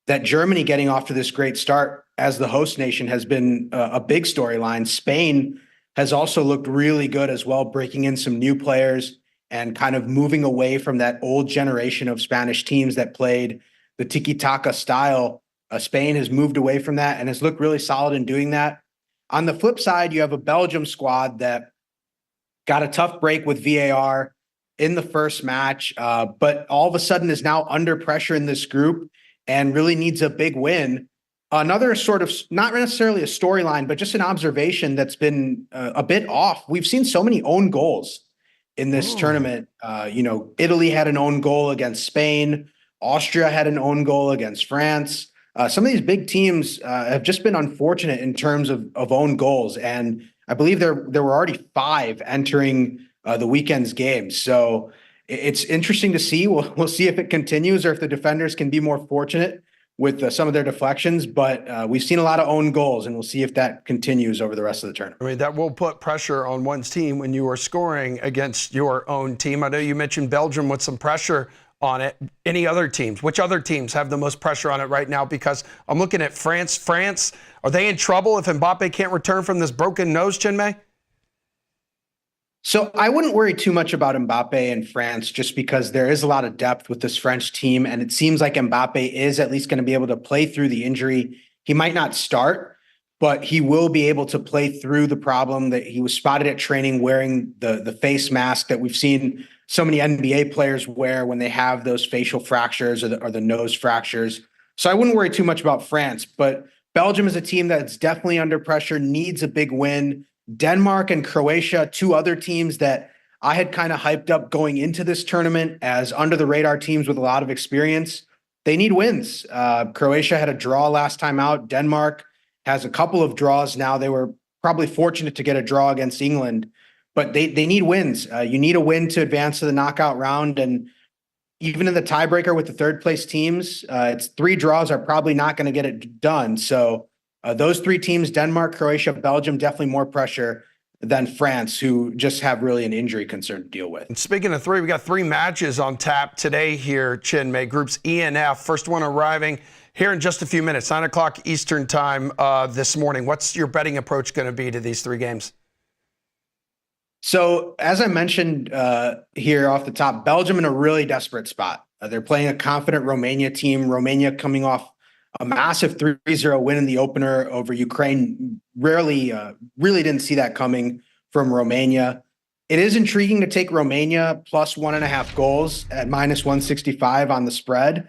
that Germany getting off to this great start as the host nation has been a big storyline. Spain has also looked really good as well, breaking in some new players and kind of moving away from that old generation of Spanish teams that played the tiki-taka style. Spain has moved away from that and has looked really solid in doing that. On the flip side, you have a Belgium squad that got a tough break with VAR in the first match, but all of a sudden is now under pressure in this group and really needs a big win. Another sort of, not necessarily a storyline, but just an observation that's been a bit off. We've seen so many own goals in this tournament. Italy had an own goal against Spain. Austria had an own goal against France. Some of these big teams have just been unfortunate in terms of own goals. And I believe there were already 5 entering the weekend's games. So it's interesting to see. We'll see if it continues or if the defenders can be more fortunate with some of their deflections. But we've seen a lot of own goals, and we'll see if that continues over the rest of the tournament. I mean, that will put pressure on one's team when you are scoring against your own team. I know you mentioned Belgium with some pressure on it. Any other teams? Which other teams have the most pressure on it right now? Because I'm looking at France. France, are they in trouble if Mbappe can't return from this broken nose, Chinmay? So I wouldn't worry too much about Mbappe in France just because there is a lot of depth with this French team. And it seems like Mbappe is at least going to be able to play through the injury. He might not start, but he will be able to play through the problem that he was spotted at training wearing the face mask that we've seen so many NBA players wear when they have those facial fractures or the nose fractures. So I wouldn't worry too much about France, but Belgium is a team that's definitely under pressure, needs a big win. Denmark and Croatia, 2 other teams that I had kind of hyped up going into this tournament as under the radar teams with a lot of experience. They need wins. Croatia had a draw last time out. Denmark has a couple of draws now. They were probably fortunate to get a draw against England, but they need wins. You need a win to advance to the knockout round. And even in the tiebreaker with the third place teams, it's 3 draws are probably not going to get it done. So those 3 teams, Denmark, Croatia, Belgium, definitely more pressure than France, who just have really an injury concern to deal with. And speaking of 3, we got 3 matches on tap today here, Chinmay. Groups E and F. First one arriving here in just a few minutes, 9 o'clock Eastern time this morning. What's your betting approach going to be to these 3 games? So as I mentioned here off the top, Belgium in a really desperate spot. They're playing a confident Romania team. Romania coming off a massive 3-0 win in the opener over Ukraine. Really didn't see that coming from Romania. It is intriguing to take Romania plus 1.5 goals at minus 165 on the spread,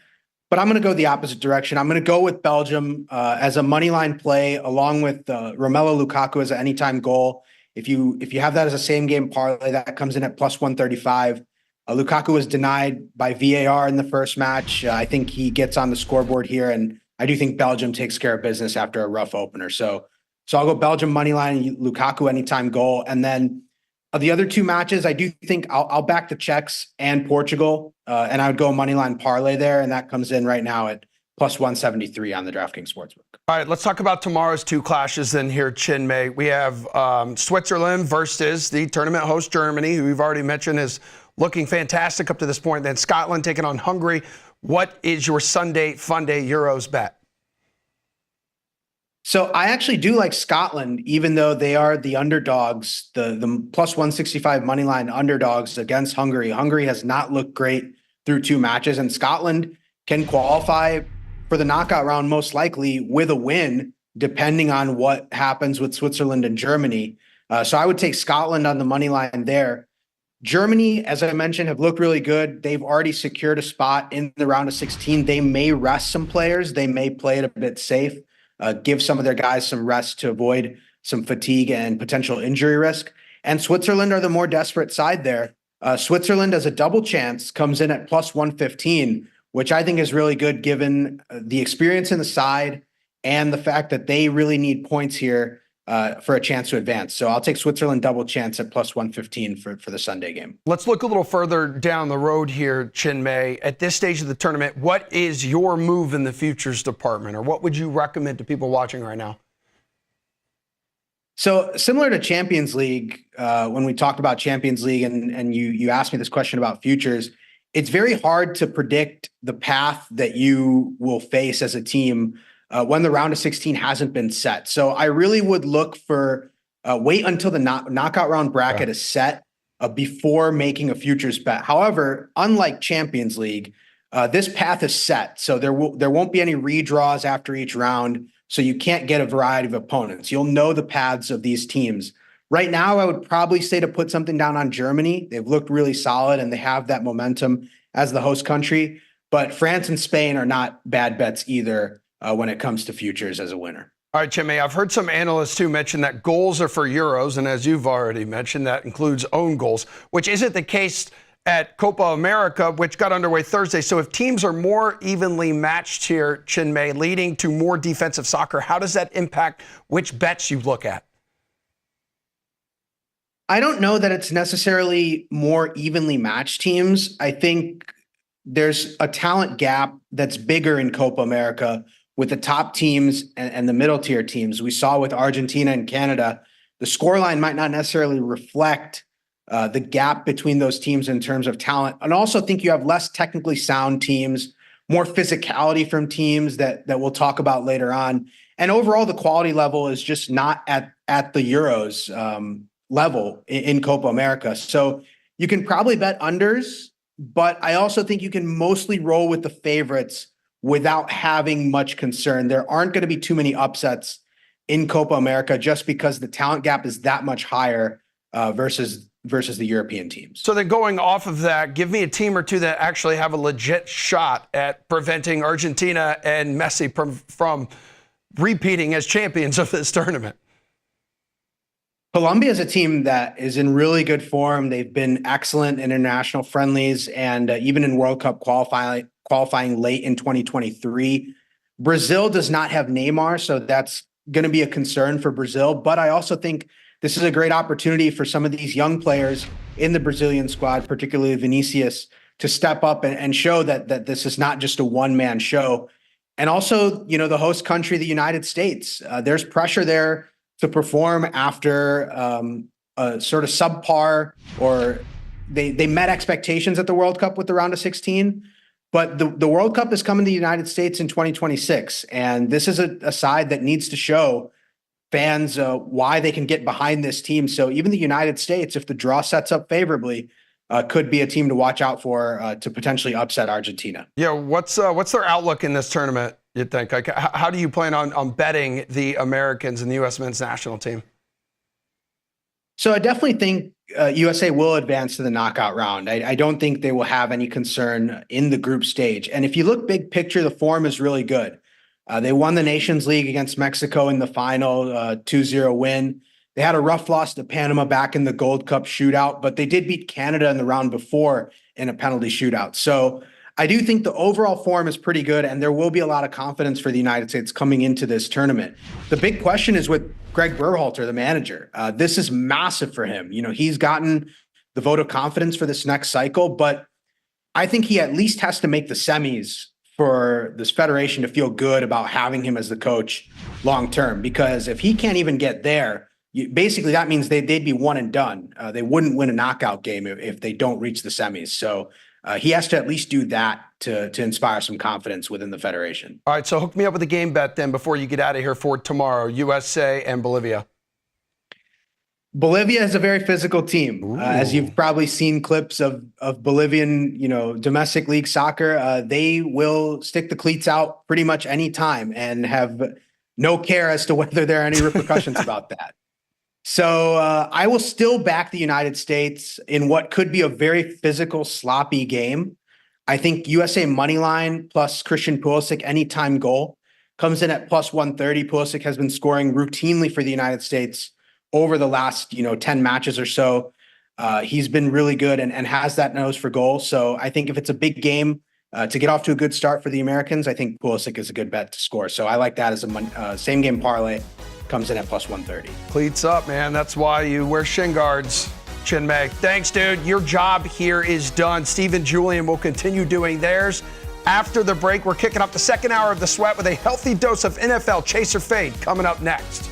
but I'm going to go the opposite direction. I'm going to go with Belgium as a money line play, along with Romelu Lukaku as an anytime goal. If you have that as a same game parlay, that comes in at plus 135. Lukaku was denied by VAR in the first match. I think he gets on the scoreboard here, and I do think Belgium takes care of business after a rough opener. So I'll go Belgium money line, Lukaku anytime goal, and then the other 2 matches, I do think I'll back the Czechs and Portugal, and I would go money line parlay there, and that comes in right now at plus 173 on the DraftKings Sportsbook. All right, let's talk about tomorrow's 2 clashes then here, Chinmay. We have Switzerland versus the tournament host Germany, who we've already mentioned is looking fantastic up to this point. Then Scotland taking on Hungary. What is your Sunday Funday Euros bet? So I actually do like Scotland, even though they are the underdogs, the plus 165 money line underdogs against Hungary. Hungary has not looked great through 2 matches, and Scotland can qualify for the knockout round most likely with a win depending on what happens with Switzerland and Germany. So I would take Scotland on the money line there. Germany, as I mentioned, have looked really good. They've already secured a spot in the round of 16. They may rest some players. They may play it a bit safe, give some of their guys some rest to avoid some fatigue and potential injury risk. And Switzerland are the more desperate side there. Switzerland as a double chance comes in at plus 115, which I think is really good given the experience in the side and the fact that they really need points here for a chance to advance. So I'll take Switzerland double chance at plus 115 for the Sunday game. Let's look a little further down the road here, Chinmay. At this stage of the tournament, what is your move in the futures department, or what would you recommend to people watching right now? So similar to Champions League, when we talked about Champions League and you asked me this question about futures, it's very hard to predict the path that you will face as a team when the round of 16 hasn't been set. So I really would look for wait until the knockout round bracket is set before making a futures bet. However, unlike Champions League, this path is set. So there won't be any redraws after each round. So you can't get a variety of opponents. You'll know the paths of these teams. Right now, I would probably say to put something down on Germany. They've looked really solid and they have that momentum as the host country. But France and Spain are not bad bets either when it comes to futures as a winner. All right, Chinmay, I've heard some analysts too mention that goals are for Euros, and as you've already mentioned, that includes own goals, which isn't the case at Copa America, which got underway Thursday. So if teams are more evenly matched here, Chinmay, leading to more defensive soccer, how does that impact which bets you look at? I don't know that it's necessarily more evenly matched teams. I think there's a talent gap that's bigger in Copa America with the top teams and the middle tier teams. We saw with Argentina and Canada, the scoreline might not necessarily reflect the gap between those teams in terms of talent. And also think you have less technically sound teams, more physicality from teams that we'll talk about later on. And overall, the quality level is just not at the Euros level in Copa America. So you can probably bet unders, but I also think you can mostly roll with the favorites without having much concern. There aren't going to be too many upsets in Copa America just because the talent gap is that much higher versus the European teams. So then going off of that, give me a team or two that actually have a legit shot at preventing Argentina and Messi from repeating as champions of this tournament. Colombia is a team that is in really good form. They've been excellent in international friendlies and even in World Cup qualifying late in 2023. Brazil does not have Neymar, so that's going to be a concern for Brazil. But I also think this is a great opportunity for some of these young players in the Brazilian squad, particularly Vinicius, to step up and show that this is not just a one-man show. And also, you know, the host country, the United States, there's pressure there to perform after a sort of subpar, or they met expectations at the World Cup with the round of 16. But the World Cup is coming to the United States in 2026. And this is a side that needs to show fans why they can get behind this team. So even the United States, if the draw sets up favorably, could be a team to watch out for to potentially upset Argentina. Yeah, what's their outlook in this tournament, you think? Like, how do you plan on betting the Americans and the U.S. men's national team? So I definitely think USA will advance to the knockout round. I don't think they will have any concern in the group stage. And if you look big picture, the form is really good. They won the Nations League against Mexico in the final, 2-0 win. They had a rough loss to Panama back in the Gold Cup shootout, but they did beat Canada in the round before in a penalty shootout. So I do think the overall form is pretty good, and there will be a lot of confidence for the United States coming into this tournament. The big question is with Greg Berhalter, the manager. This is massive for him. You know, he's gotten the vote of confidence for this next cycle, but I think he at least has to make the semis for this federation to feel good about having him as the coach long term. Because if he can't even get there, basically that means they'd be one and done. They wouldn't win a knockout game if they don't reach the semis. So he has to at least do that to inspire some confidence within the federation. All right, so hook me up with a game bet then before you get out of here for tomorrow. USA and Bolivia. Bolivia is a very physical team. As you've probably seen clips of Bolivian, domestic league soccer, they will stick the cleats out pretty much any time and have no care as to whether there are any repercussions about that. So I will still back the United States in what could be a very physical, sloppy game. I think USA money line plus Christian Pulisic anytime goal comes in at plus 130. Pulisic has been scoring routinely for the United States over the last 10 matches or so. He's been really good and has that nose for goal. So I think if it's a big game to get off to a good start for the Americans, I think Pulisic is a good bet to score. So I like that as a same game parlay. Comes in at plus 130. Cleats up, man. That's why you wear shin guards, Chinmay. Thanks, dude. Your job here is done. Steve and Julian will continue doing theirs. After the break, we're kicking off the second hour of The Sweat with a healthy dose of NFL Chase or Fade coming up next.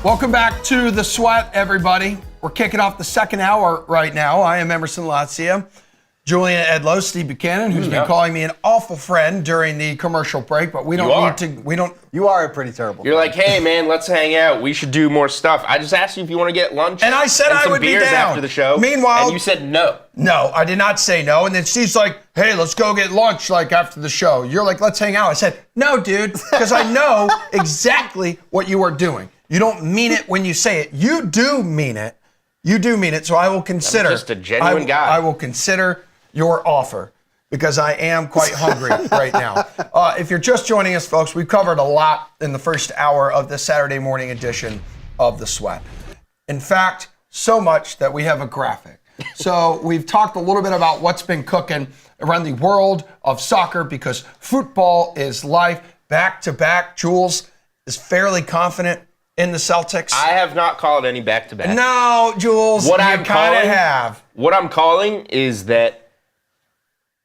Welcome back to The Sweat, everybody. We're kicking off the second hour right now. I am Emerson Lazia. Julian Edlow, Steve Buchanan, who's been calling me an awful friend during the commercial break, but we don't need to. We don't. You are a pretty terrible. You're like, hey man, let's hang out. We should do more stuff. I just asked you if you want to get lunch. And I said and I some would be beers down. after the show. Meanwhile, and you said no. No, I did not say no. And then Steve's like, hey, let's go get lunch like after the show. You're like, let's hang out. I said, no, dude, because I know exactly what you are doing. You don't mean it when you say it. You do mean it. You do mean it. So I will consider. I'm just a genuine guy. I will consider your offer because I am quite hungry right now. If you're just joining us, folks, we've covered a lot in the first hour of the Saturday morning edition of The Sweat. In fact, so much that we have a graphic. So we've talked a little bit about what's been cooking around the world of soccer because football is life. Back to back, Jules is fairly confident in the Celtics. I have not called any back-to-back. No, Jules, What you I'm kind of calling- have. What I'm calling is that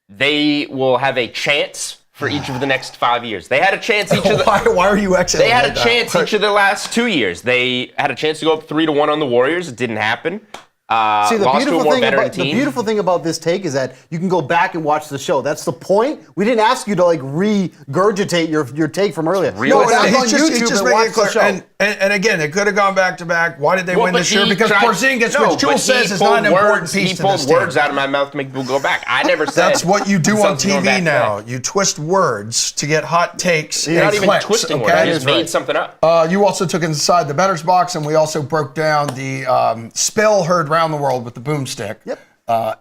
they will have a chance for each of the next 5 years. They had a chance each of the. Why are you exiting? They had a chance each of the last 2 years. They had a chance to go up 3-1 on the Warriors. It didn't happen. See, the lost to a more veteran the team. beautiful thing about this take is that you can go back and watch the show. That's the point. We didn't ask you to like regurgitate your take from earlier. Real Go back estate. on he's YouTube just and making watch it clear. the show. And again, it could have gone back to back. Why did they Well, win but this year? he Because tried- Porzingis, No, which Jules but says he is not an pulled important words- piece He to pulled this team. words out of my mouth to make people go back. I never said. That's what you do the on Celtics going TV back to now. back. You twist words to get hot takes. You're and not even clicks, twisting okay? words. I just made something up. You also took inside the bettor's box, and we also broke down the spill heard round the world with the boomstick. Yep.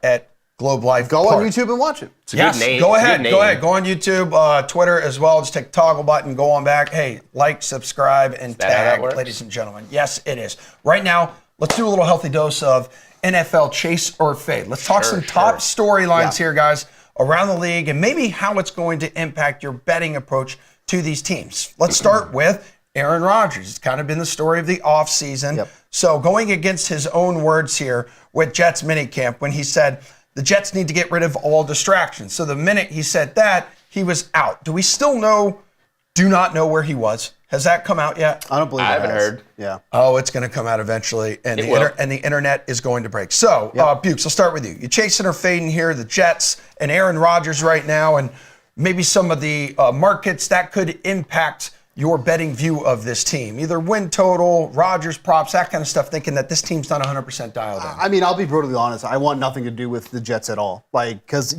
At Globe Life. Go Park. on YouTube and watch it. It's a good name. Go It's a ahead. good Go name. ahead. Go on YouTube, Twitter as well. Just take the toggle button, go on back. Hey, like, subscribe, and that how that tag, works? ladies and gentlemen. Yes, it is. Right now, let's do a little healthy dose of NFL chase or fade. Let's talk some top storylines here, guys, around the league and maybe how it's going to impact your betting approach to these teams. Let's start with Aaron Rodgers. It's kind of been the story of the offseason. Yep. So going against his own words here with Jets minicamp when he said, the Jets need to get rid of all distractions. So the minute he said that, he was out. Do we still do not know where he was? Has that come out yet? I don't believe I it haven't has. heard. Yeah. Oh, it's going to come out eventually, and It will. the internet is going to break. So, Bukes, I'll start with you. You chasing or fading here, the Jets and Aaron Rodgers right now, and maybe some of the markets that could impact your betting view of this team, either win total, Rodgers props, that kind of stuff, thinking that this team's not 100% dialed in. I mean, I'll be brutally honest. I want nothing to do with the Jets at all. Like, because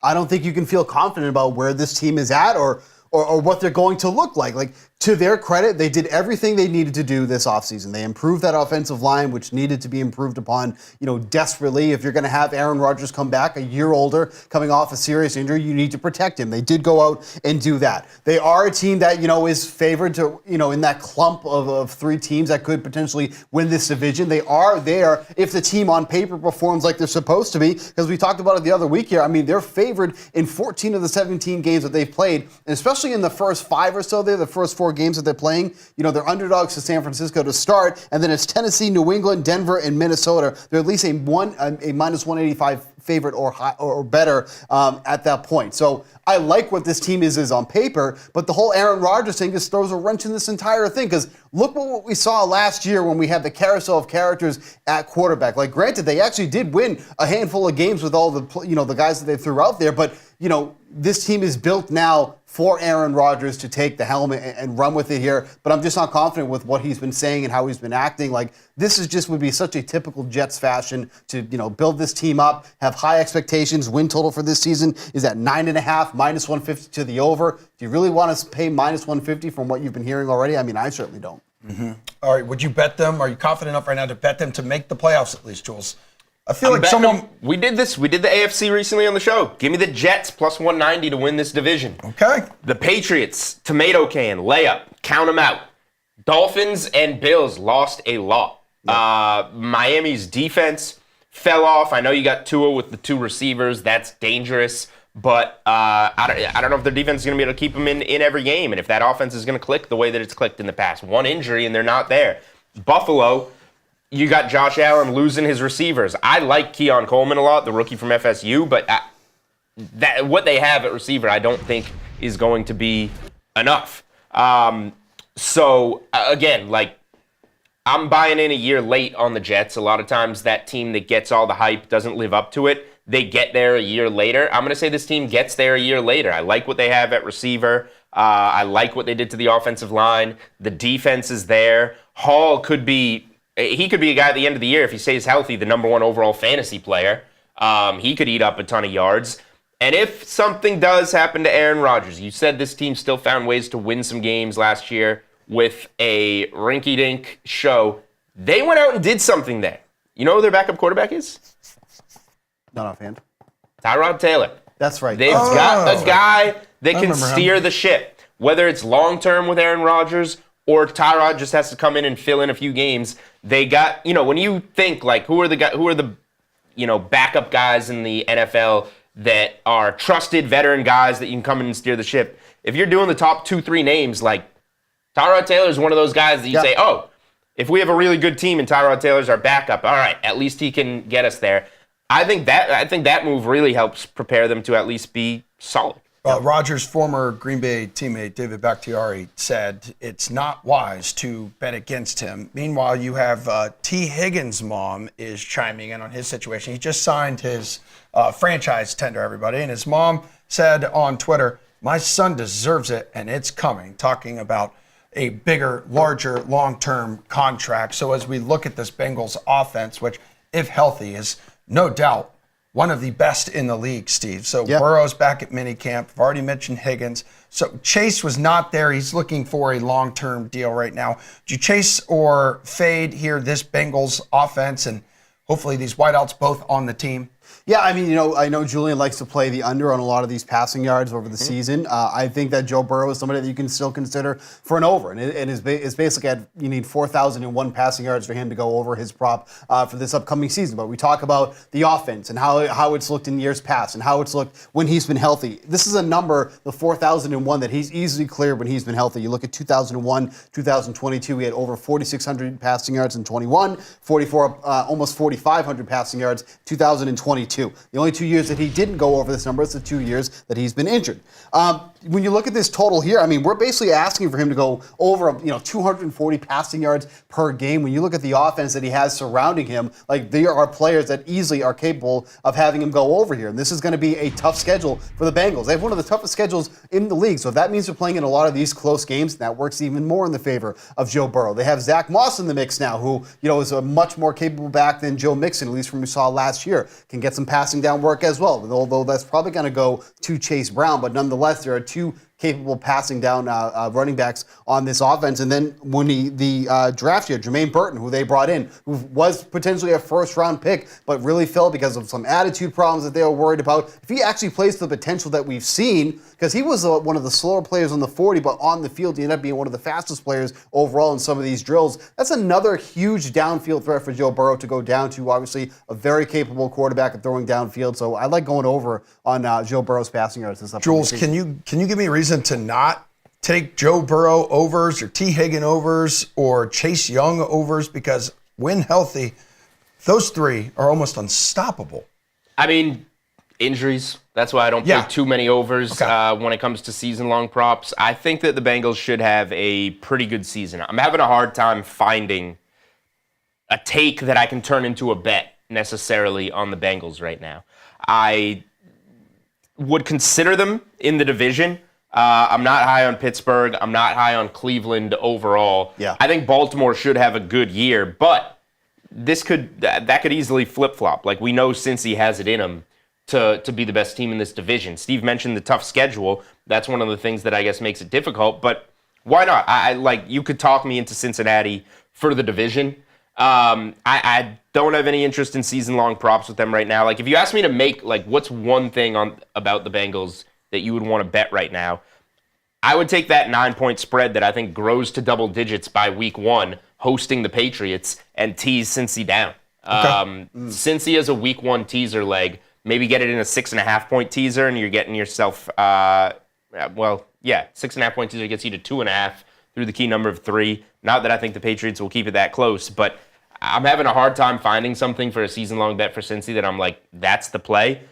I don't think you can feel confident about where this team is at or what they're going to look like. Like, to their credit, they did everything they needed to do this offseason. They improved that offensive line, which needed to be improved upon, desperately. If you're going to have Aaron Rodgers come back a year older, coming off a serious injury, you need to protect him. They did go out and do that. They are a team that, is favored to, in that clump of three teams that could potentially win this division. They are there if the team on paper performs like they're supposed to be, because we talked about it the other week here. I mean, they're favored in 14 of the 17 games that they've played, and especially in the first 5 or so there, the first 4 games that they're playing, they're underdogs to San Francisco to start, and then it's Tennessee, New England, Denver, and Minnesota. They're at least a minus 185 favorite or better at that point. So I like what this team is on paper, but the whole Aaron Rodgers thing just throws a wrench in this entire thing, because look what we saw last year when we had the carousel of characters at quarterback. Like, granted, they actually did win a handful of games with all the the guys that they threw out there, but this team is built now for Aaron Rodgers to take the helmet and run with it here, but I'm just not confident with what he's been saying and how he's been acting. Like, this would be such a typical Jets fashion to, build this team up, have high expectations. Win total for this season is at 9.5, minus 150 to the over. Do you really want to pay minus 150 from what you've been hearing already? I mean, I certainly don't. Mm-hmm. All right, would you bet them? Are you confident enough right now to bet them to make the playoffs at least, Jules? I feel like someone. We did this. We did the AFC recently on the show. Give me the Jets plus 190 to win this division. Okay. The Patriots, tomato can, layup, count them out. Dolphins and Bills lost a lot. Miami's defense fell off. I know you got Tua with the 2 receivers. That's dangerous. But I don't know if their defense is going to be able to keep them in every game, and if that offense is going to click the way that it's clicked in the past. One injury and they're not there. Buffalo, you got Josh Allen losing his receivers. I like Keon Coleman a lot, the rookie from FSU, but what they have at receiver I don't think is going to be enough. So, again, like, I'm buying in a year late on the Jets. A lot of times that team that gets all the hype doesn't live up to it. They get there a year later. I'm going to say this team gets there a year later. I like what they have at receiver. I like what they did to the offensive line. The defense is there. Hall could be a guy at the end of the year, if he stays healthy, the number 1 overall fantasy player. He could eat up a ton of yards. And if something does happen to Aaron Rodgers, you said this team still found ways to win some games last year with a rinky-dink show. They went out and did something there. You know who their backup quarterback is? Not offhand. Tyrod Taylor. That's right. They've got a guy that can remember him. steer the ship. Whether it's long-term with Aaron Rodgers or Tyrod just has to come in and fill in a few games. They got, when you think like who are the backup guys in the NFL that are trusted veteran guys that you can come in and steer the ship. If you're doing the top 2-3 names, like Tyrod Taylor is one of those guys that you say, oh, if we have a really good team and Tyrod Taylor's our backup, all right, at least he can get us there. I think that move really helps prepare them to at least be solid. Rodgers' former Green Bay teammate, David Bakhtiari, said it's not wise to bet against him. Meanwhile, you have T. Higgins' mom is chiming in on his situation. He just signed his franchise tender, everybody, and his mom said on Twitter, "My son deserves it, and it's coming," talking about a bigger, larger, long-term contract. So as we look at this Bengals offense, which, if healthy, is no doubt one of the best in the league, Steve. So Burrow's back at minicamp. I've already mentioned Higgins. So Chase was not there. He's looking for a long-term deal right now. Do you chase or fade here this Bengals offense and hopefully these wideouts both on the team? Yeah, I mean, I know Julian likes to play the under on a lot of these passing yards over the season. I think that Joe Burrow is somebody that you can still consider for an over. And it's basically you need 4,001 passing yards for him to go over his prop for this upcoming season. But we talk about the offense and how it's looked in years past and how it's looked when he's been healthy. This is a number, the 4,001, that he's easily cleared when he's been healthy. You look at 2001, 2022, he had over 4,600 passing yards in 21, 44, almost 4,500 passing yards, 2022. The only 2 years that he didn't go over this number is the 2 years that he's been injured. When you look at this total here, I mean, we're basically asking for him to go over 240 passing yards per game. When you look at the offense that he has surrounding him, like, there are players that easily are capable of having him go over here. And this is going to be a tough schedule for the Bengals. They have one of the toughest schedules in the league. So if that means they're playing in a lot of these close games, that works even more in the favor of Joe Burrow. They have Zach Moss in the mix now, who is a much more capable back than Joe Mixon, at least from what we saw last year. Can get some passing down work as well, although that's probably going to go to Chase Brown. But nonetheless, there are two capable passing down running backs on this offense. And then when the draft year, Jermaine Burton, who they brought in, who was potentially a first-round pick, but really fell because of some attitude problems that they were worried about. If he actually plays to the potential that we've seen, because he was one of the slower players on the 40, but on the field, he ended up being one of the fastest players overall in some of these drills. That's another huge downfield threat for Joe Burrow to go down to. Obviously, a very capable quarterback at throwing downfield. So I like going over on Joe Burrow's passing yards this upcoming Jules, season. can you give me a reason to not take Joe Burrow overs or T. Higgins overs or Chase Young overs? Because when healthy, those three are almost unstoppable. I mean, injuries. That's why I don't play too many overs when it comes to season-long props. I think that the Bengals should have a pretty good season. I'm having a hard time finding a take that I can turn into a bet necessarily on the Bengals right now. I would consider them in the division. I'm not high on Pittsburgh. I'm not high on Cleveland overall. Yeah. I think Baltimore should have a good year, but that could easily flip-flop. Like, we know Cincy has it in them to be the best team in this division. Steve mentioned the tough schedule. That's one of the things that I guess makes it difficult, but why not? You could talk me into Cincinnati for the division. I don't have any interest in season-long props with them right now. Like, if you ask me to make, what's one thing about the Bengals that you would want to bet right now, I would take that 9-point spread that I think grows to double digits by week 1, hosting the Patriots, and tease Cincy down. Cincy has a week 1 teaser leg. Maybe get it in a 6.5-point teaser, and you're getting yourself, 6.5-point teaser gets you to 2.5 through the key number of 3. Not that I think the Patriots will keep it that close, but I'm having a hard time finding something for a season-long bet for Cincy that I'm like, that's the play.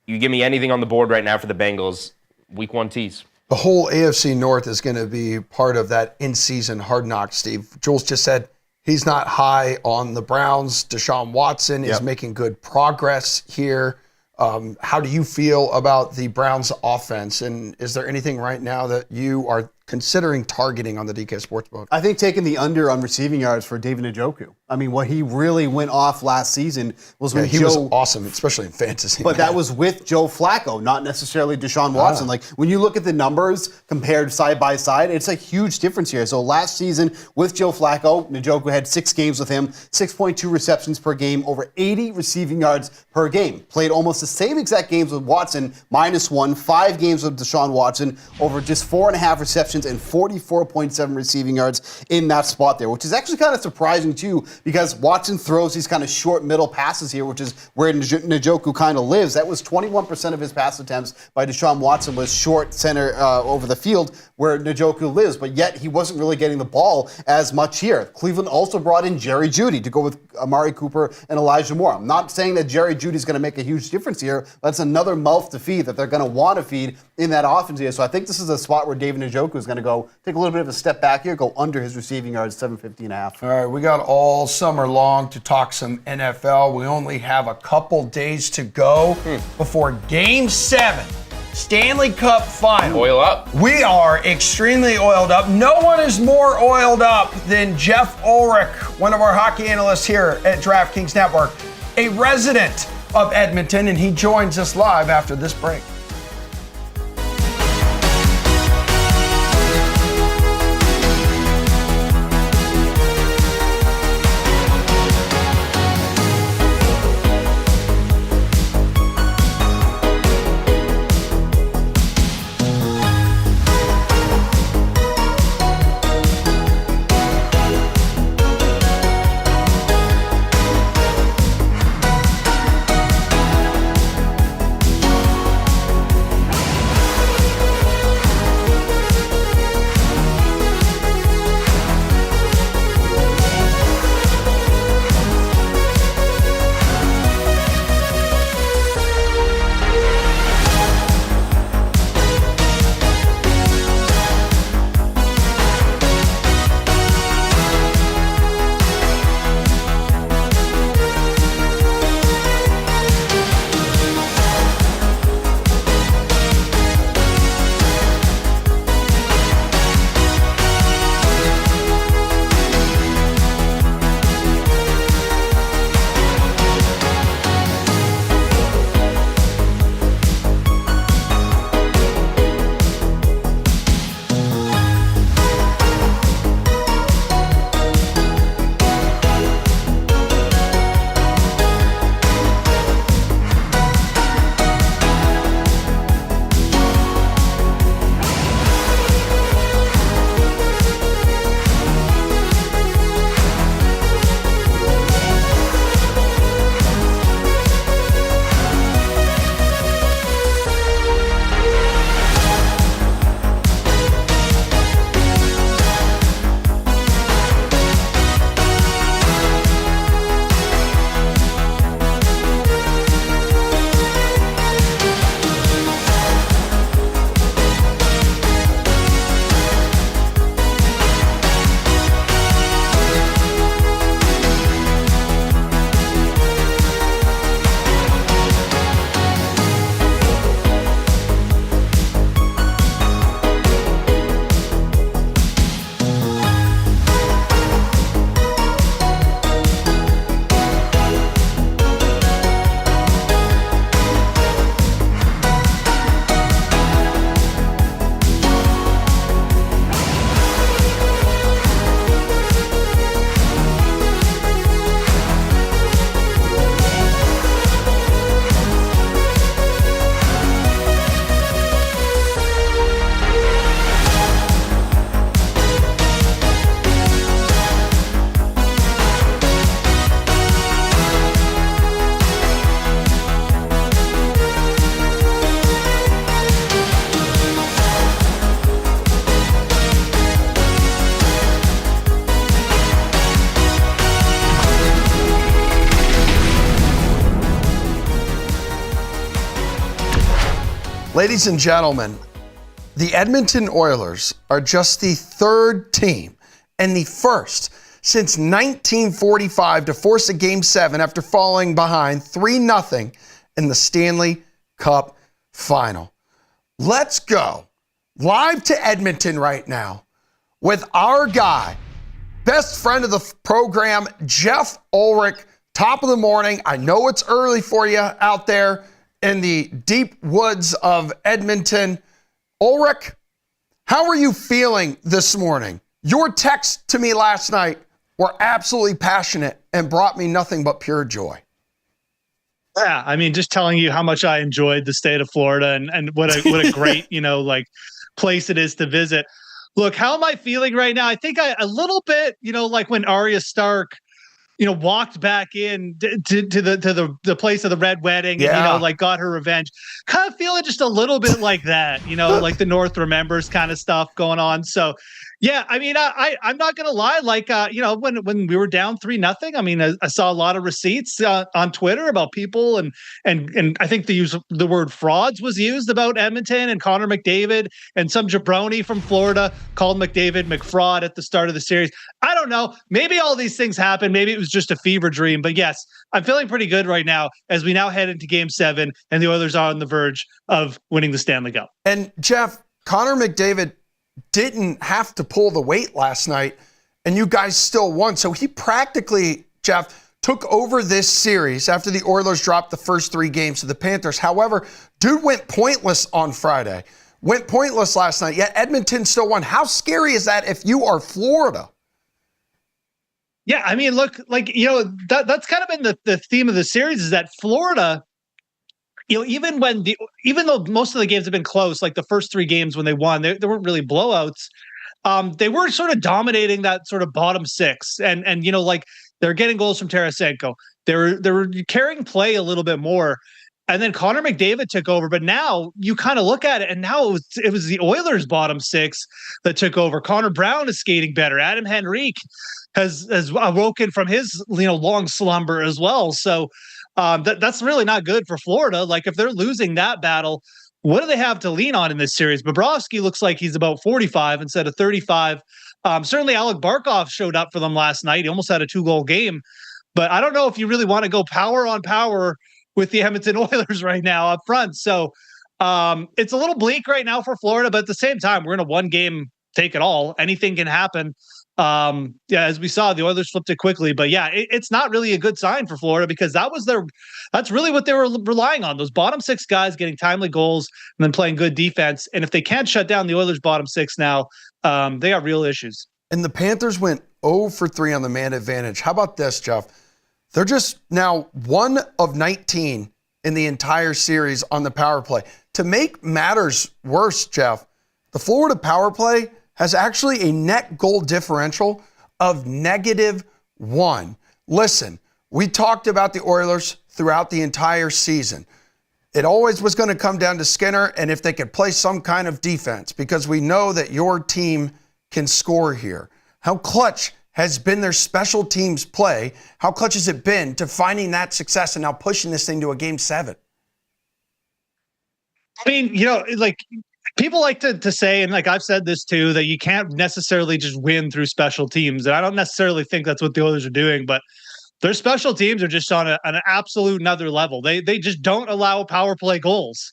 You give me anything on the board right now for the Bengals, week 1 tease. The whole AFC North is going to be part of that in-season hard knock, Steve. Jules just said he's not high on the Browns. Deshaun Watson is making good progress here. How do you feel about the Browns offense? And is there anything right now that you are considering targeting on the DK Sportsbook? I think taking the under on receiving yards for David Njoku. I mean, what he really went off last season was when He was awesome, especially in fantasy. But that was with Joe Flacco, not necessarily Deshaun Watson. Like, when you look at the numbers compared side by side, it's a huge difference here. So last season with Joe Flacco, Njoku had 6 games with him, 6.2 receptions per game, over 80 receiving yards per game. Played almost the same exact games with Watson, -1, 5 games with Deshaun Watson, over just 4.5 receptions and 44.7 receiving yards in that spot there, which is actually kind of surprising too, because Watson throws these kind of short middle passes here, which is where Njoku kind of lives. That was 21% of his pass attempts by Deshaun Watson was short center over the field where Njoku lives, but yet he wasn't really getting the ball as much here. Cleveland also brought in Jerry Jeudy to go with Amari Cooper and Elijah Moore. I'm not saying that Jerry Jeudy is going to make a huge difference here. That's another mouth to feed that they're going to want to feed in that offense here. So I think this is a spot where David Njoku is going to go take a little bit of a step back here, go under his receiving yards, 750.5. All right, we got all summer long to talk some NFL. We only have a couple days to go before Game 7, Stanley Cup Final. Oil up. We are extremely oiled up. No one is more oiled up than Jeff Ulrich, one of our hockey analysts here at DraftKings Network, a resident of Edmonton, and he joins us live after this break. Ladies and gentlemen, the Edmonton Oilers are just the third team and the first since 1945 to force a Game 7 after falling behind 3-0 in the Stanley Cup Final. Let's go live to Edmonton right now with our guy, best friend of the program, Jeff Ulrich. Top of the morning. I know it's early for you out there in the deep woods of Edmonton. Ulrich, how are you feeling this morning? Your texts to me last night were absolutely passionate and brought me nothing but pure joy. Yeah, I mean, just telling you how much I enjoyed the state of Florida and what a great, place it is to visit. Look, how am I feeling right now? I think a little bit, like when Arya Stark, walked back in to the place of the Red Wedding and, got her revenge. Kind of feeling just a little bit like that, like the North remembers kind of stuff going on. So, yeah, I mean, I'm not going to lie. Like, when we were down 3-0, I mean, I saw a lot of receipts on Twitter about people and I think the word frauds was used about Edmonton and Connor McDavid, and some jabroni from Florida called McDavid McFraud at the start of the series. I don't know. Maybe all these things happened. Maybe it was just a fever dream. But yes, I'm feeling pretty good right now as we now head into Game 7 and the Oilers are on the verge of winning the Stanley Cup. And Jeff, Connor McDavid didn't have to pull the weight last night, and you guys still won. So he practically, Jeff, took over this series after the Oilers dropped the first 3 games to the Panthers. However, dude went pointless on Friday, went pointless last night, yet Edmonton still won. How scary is that if you are Florida? Yeah, I mean, look, that's kind of been the theme of the series is that Florida, even though most of the games have been close, like the first 3 games when they won, they weren't really blowouts. They were sort of dominating that sort of bottom 6, and they're getting goals from Tarasenko. They were carrying play a little bit more, and then Connor McDavid took over. But now you kind of look at it, and now it was the Oilers' bottom 6 that took over. Connor Brown is skating better. Adam Henrique has awoken from his long slumber as well. So. That's really not good for Florida. Like, if they're losing that battle, what do they have to lean on in this series? Bobrovsky looks like he's about 45 instead of 35. Certainly Alec Barkov showed up for them last night. He almost had a 2-goal game. But I don't know if you really want to go power on power with the Edmonton Oilers right now up front. So it's a little bleak right now for Florida. But at the same time, we're in a 1-game take it all. Anything can happen. As we saw, the Oilers flipped it quickly, but it's not really a good sign for Florida because that's really what they were relying on. Those bottom 6 guys getting timely goals and then playing good defense. And if they can't shut down the Oilers bottom 6 now, they got real issues. And the Panthers went 0 for 3 on the man advantage. How about this, Jeff? They're just now 1 of 19 in the entire series on the power play. To make matters worse, Jeff, the Florida power play has actually a net goal differential of -1. Listen, we talked about the Oilers throughout the entire season. It always was going to come down to Skinner and if they could play some kind of defense, because we know that your team can score here. How clutch has been their special teams play? How clutch has it been to finding that success and now pushing this thing to a Game 7? I mean, people like to say, and I've said this too, that you can't necessarily just win through special teams. And I don't necessarily think that's what the Oilers are doing, but their special teams are just on an absolute another level. They just don't allow power play goals.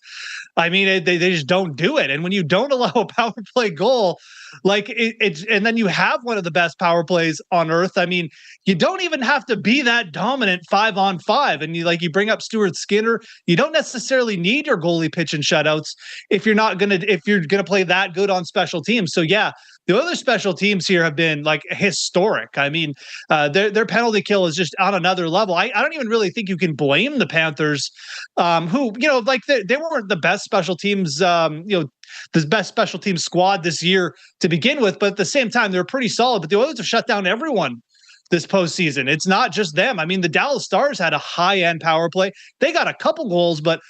I mean, they just don't do it. And when you don't allow a power play goal, and then you have one of the best power plays on earth. I mean, you don't even have to be that dominant 5-on-5. And you bring up Stuart Skinner. You don't necessarily need your goalie pitch and shutouts if you're gonna play that good on special teams. So yeah, the other special teams here have been historic. I mean, their penalty kill is just on another level. I don't even really think you can blame the Panthers, who they weren't the best special teams, the best special team squad this year to begin with, but at the same time, they're pretty solid. But the Oilers have shut down everyone this postseason. It's not just them. I mean, the Dallas Stars had a high-end power play. They got a couple goals, but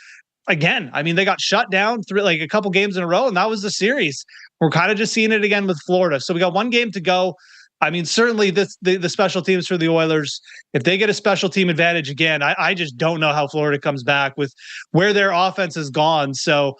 again, I mean, they got shut down through a couple games in a row, and that was the series. We're kind of just seeing it again with Florida. So we got 1 game to go. I mean, certainly the special teams for the Oilers, if they get a special team advantage again, I just don't know how Florida comes back with where their offense has gone. So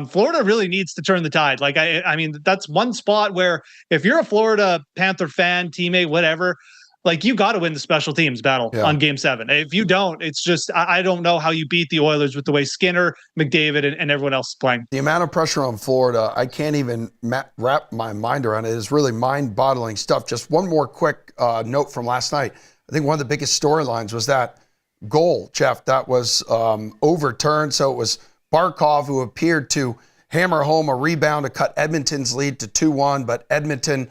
Florida really needs to turn the tide. I mean, that's one spot where if you're a Florida Panther fan, teammate, whatever, Like, you got to win the special teams battle on Game 7. If you don't, it's just I don't know how you beat the Oilers with the way Skinner, McDavid, and everyone else is playing. The amount of pressure on Florida, I can't even wrap my mind around it. It is really mind-boggling stuff. Just one more quick note from last night. I think one of the biggest storylines was that goal, Jeff, that was overturned. So it was Barkov who appeared to hammer home a rebound to cut Edmonton's lead to 2-1, but Edmonton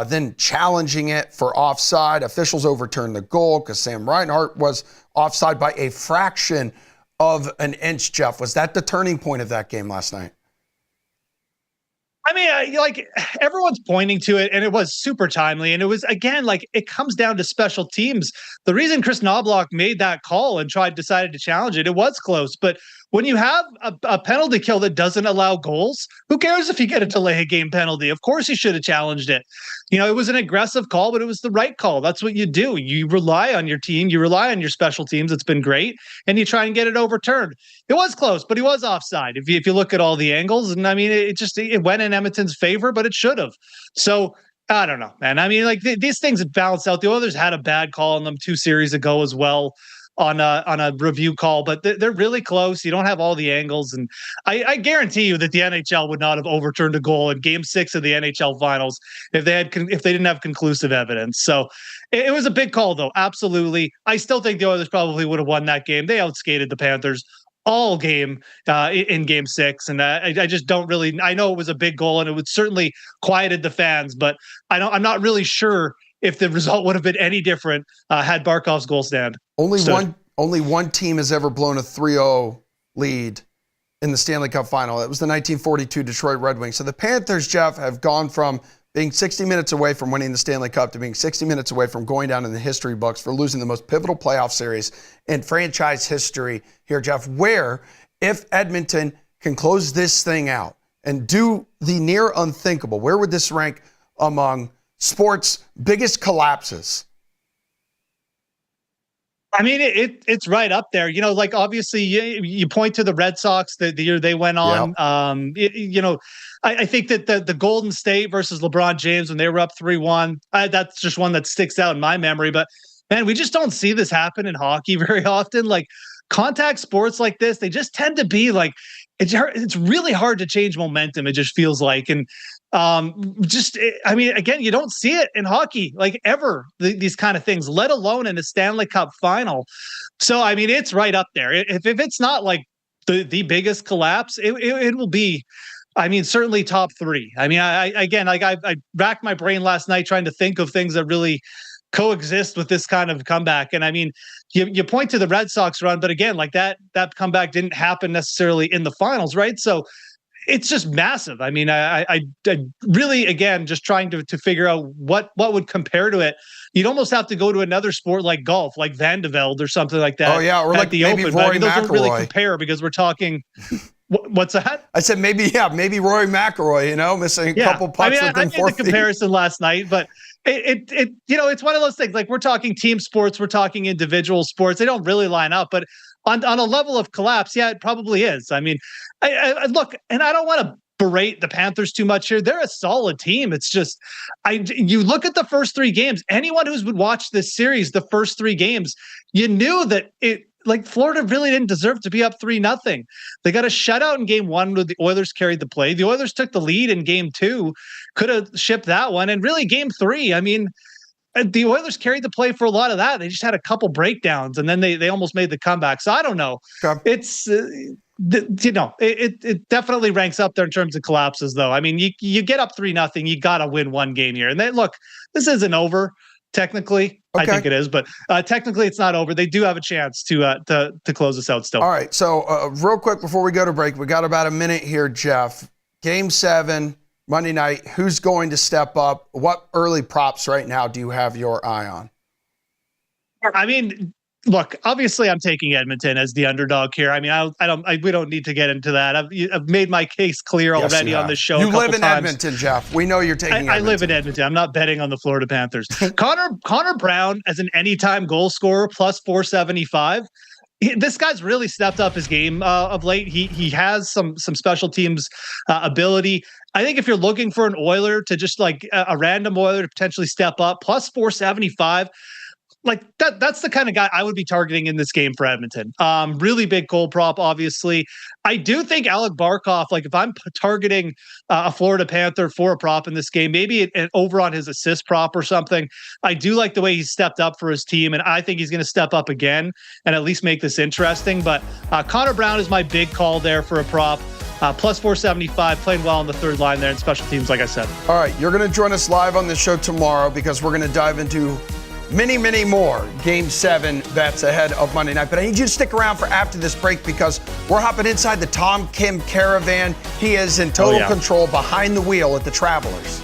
then challenging it for offside. Officials overturned the goal because Sam Reinhart was offside by a fraction of an inch, Jeff. Was that the turning point of that game last night? I mean, like, everyone's pointing to it, and it was super timely. And it was, again, like, it comes down to special teams. The reason Chris Knobloch made that call and decided to challenge it, it was close. But when you have a penalty kill that doesn't allow goals, who cares if you get a delay of game penalty? Of course, he should have challenged it. You know, it was an aggressive call, but it was the right call. That's what you do. You rely on your team. You rely on your special teams. It's been great. And you try and get it overturned. It was close, but he was offside. If you look at all the angles, and I mean, it went in Edmonton's favor, but it should have. So I don't know, man. I mean, like, these things have balanced out. The Oilers had a bad call on them 2 series ago as well, on a review call, but they're really close. You don't have all the angles, and I guarantee you that the NHL would not have overturned a goal in Game 6 of the NHL Finals if they didn't have conclusive evidence. So it was a big call, though. Absolutely, I still think the Oilers probably would have won that game. They outskated the Panthers all game in Game 6, and I just don't really. I know it was a big goal, and it would certainly quieted the fans, but I'm not really sure if the result would have been any different had Barkov's goal stand. Only one team has ever blown a 3-0 lead in the Stanley Cup final. It was the 1942 Detroit Red Wings. So the Panthers, Jeff, have gone from being 60 minutes away from winning the Stanley Cup to being 60 minutes away from going down in the history books for losing the most pivotal playoff series in franchise history here, Jeff, where if Edmonton can close this thing out and do the near unthinkable, where would this rank among sports' biggest collapses? I mean, it's right up there. You know, like, obviously you point to the Red Sox, the year they went on. Yep. You know, I think that the Golden State versus LeBron James when they were up 3-1, that's just one that sticks out in my memory. But man, we just don't see this happen in hockey very often. Like, contact sports like this, they just tend to be like, it's really hard to change momentum. It just feels like, and I mean, again, you don't see it in hockey, like, ever, these kind of things, let alone in a Stanley Cup final. So, I mean, it's right up there. If it's not like the biggest collapse, it will be, I mean, certainly top 3. I mean, I racked my brain last night trying to think of things that really coexist with this kind of comeback. And I mean, you point to the Red Sox run, but again, like, that comeback didn't happen necessarily in the finals, right? So it's just massive. I mean, I really, again, just trying to figure out what would compare to it. You'd almost have to go to another sport like golf, like Van de Velde or something like that. Oh yeah, or like the maybe Open. Rory I mean, those don't really McIlroy. compare because we're talking. What's that? I said maybe Rory McIlroy, you know, missing a couple putts within 4 feet. I made the comparison last night, but it you know, it's one of those things. Like, we're talking team sports, we're talking individual sports. They don't really line up, but on a level of collapse, yeah, it probably is. I mean, I look, and I don't want to berate the Panthers too much here. They're a solid team. It's just, you look at the first 3 games. Anyone who's would watch this series, the first 3 games, you knew that Florida really didn't deserve to be up 3-0. They got a shutout in Game 1 where the Oilers carried the play. The Oilers took the lead in Game 2, could have shipped that one. And really, Game 3, I mean, the Oilers carried the play for a lot of that. They just had a couple breakdowns, and then they almost made the comeback. So I don't know. Okay. It's you know, it definitely ranks up there in terms of collapses, though. I mean, you get up 3-0, you got to win one game here. And then, look, this isn't over. Technically, okay. I think it is, but technically it's not over. They do have a chance to close this out still. All right. So real quick before we go to break, we got about a minute here, Jeff. Game 7, Monday night. Who's going to step up? What early props right now do you have your eye on? I mean, look, obviously I'm taking Edmonton as the underdog here. I mean, we don't need to get into that. I've made my case clear already on this show. You live in Edmonton, Jeff. We know you're taking Edmonton. I live in Edmonton. I'm not betting on the Florida Panthers. Connor Brown as an anytime goal scorer, plus 475. This guy's really stepped up his game of late. He has some special teams ability. I think if you're looking for an Oiler to just like a random Oiler to potentially step up, plus 475, like that's the kind of guy I would be targeting in this game for Edmonton. Really big goal prop, obviously. I do think Alec Barkov, like if I'm targeting a Florida Panther for a prop in this game, maybe an over on his assist prop or something. I do like the way he's stepped up for his team, and I think he's going to step up again and at least make this interesting. But Connor Brown is my big call there for a prop. Plus 475, playing well on the third line there in special teams, like I said. All right, you're going to join us live on the show tomorrow because we're going to dive into many, many more Game 7 bets ahead of Monday night. But I need you to stick around for after this break because we're hopping inside the Tom Kim Caravan. He is in total control behind the wheel at the Travelers.